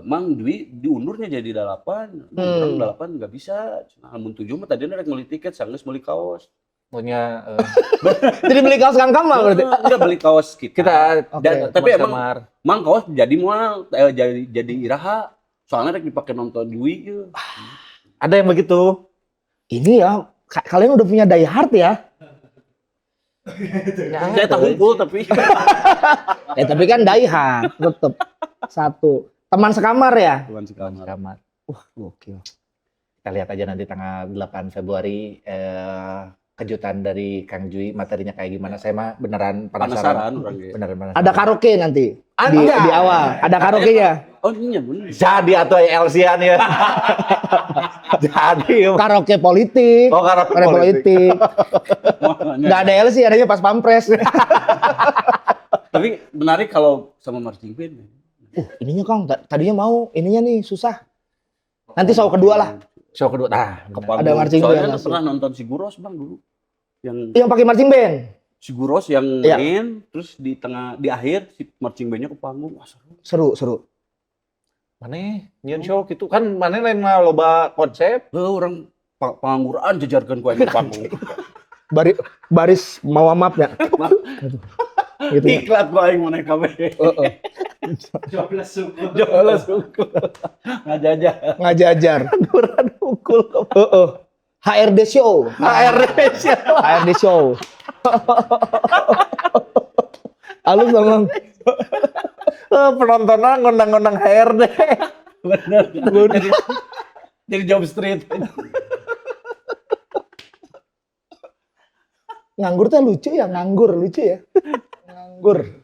Speaker 1: Mang Dwi diundurnya jadi 8. Orang 8 nggak bisa. Namun 7 mah tadi rek beli tiket, sanggeus beli kaos.
Speaker 3: Punya
Speaker 2: Jadi beli kaos Kang Kamal berarti.
Speaker 1: Enggak beli kaos kita.
Speaker 3: kita
Speaker 1: Tapi
Speaker 3: teman
Speaker 1: emang
Speaker 3: kamar.
Speaker 1: Mang kaos jadi mual jadi iraha. Soalnya rek dipakai nonton Dwi ya.
Speaker 3: Ada yang begitu.
Speaker 2: Ini ya, kalian udah punya die hard ya.
Speaker 1: Saya tak hunkul tapi
Speaker 2: Tapi kan die hard tetep. Satu. Teman sekamar ya?
Speaker 1: Tuan sekamar.
Speaker 3: Kamar.
Speaker 2: Gokil.
Speaker 3: Kita lihat aja nanti tanggal 8 Februari kejutan dari Kang Jui, materinya kayak gimana. Saya mah beneran penasaran.
Speaker 1: Orang gitu.
Speaker 3: Beneran penasaran.
Speaker 2: Ada karaoke nanti
Speaker 3: Ada.
Speaker 2: di awal. Ada karaoke-nya.
Speaker 1: Oh iya bener.
Speaker 3: Jadi atau LC-an ya. Jadi.
Speaker 2: Karaoke politik.
Speaker 3: Oh, karaoke
Speaker 2: politik. Nggak ada LC, adanya pas pampres.
Speaker 1: Tapi menarik kalau sama marching band.
Speaker 2: Ininya Kang, tadinya mau, ininya nih susah. Nanti show kedua lah.
Speaker 3: Show kedua. Nah,
Speaker 2: Ada marching band
Speaker 1: Soalnya
Speaker 2: langsung.
Speaker 1: pernah nonton Siguros Bang dulu. Yang
Speaker 2: Yang pakai marching band.
Speaker 1: Siguros yang
Speaker 2: Iya.
Speaker 1: main, terus di akhir si marching bandnya ke panggung. Wah,
Speaker 2: Seru, seru.
Speaker 3: mana nyeun show gitu kan mana lain mah loba konsep.
Speaker 1: Orang pengangguran jejarkan ku di panggung.
Speaker 2: Baris mau mapnya. Gitu ya.
Speaker 1: Iklat ku aing mana kabeh.
Speaker 4: Joblas suku.
Speaker 1: Jolas hukum. Ngajajah.
Speaker 2: Ngajajar.
Speaker 3: Kurang ukul.
Speaker 2: HRD show. HRD show. Halus Bang.
Speaker 3: Penontonnya ngundang-ngundang HRD.
Speaker 1: Bener. Jadi job street.
Speaker 2: Nganggur tuh lucu ya, nganggur lucu ya. Nganggur.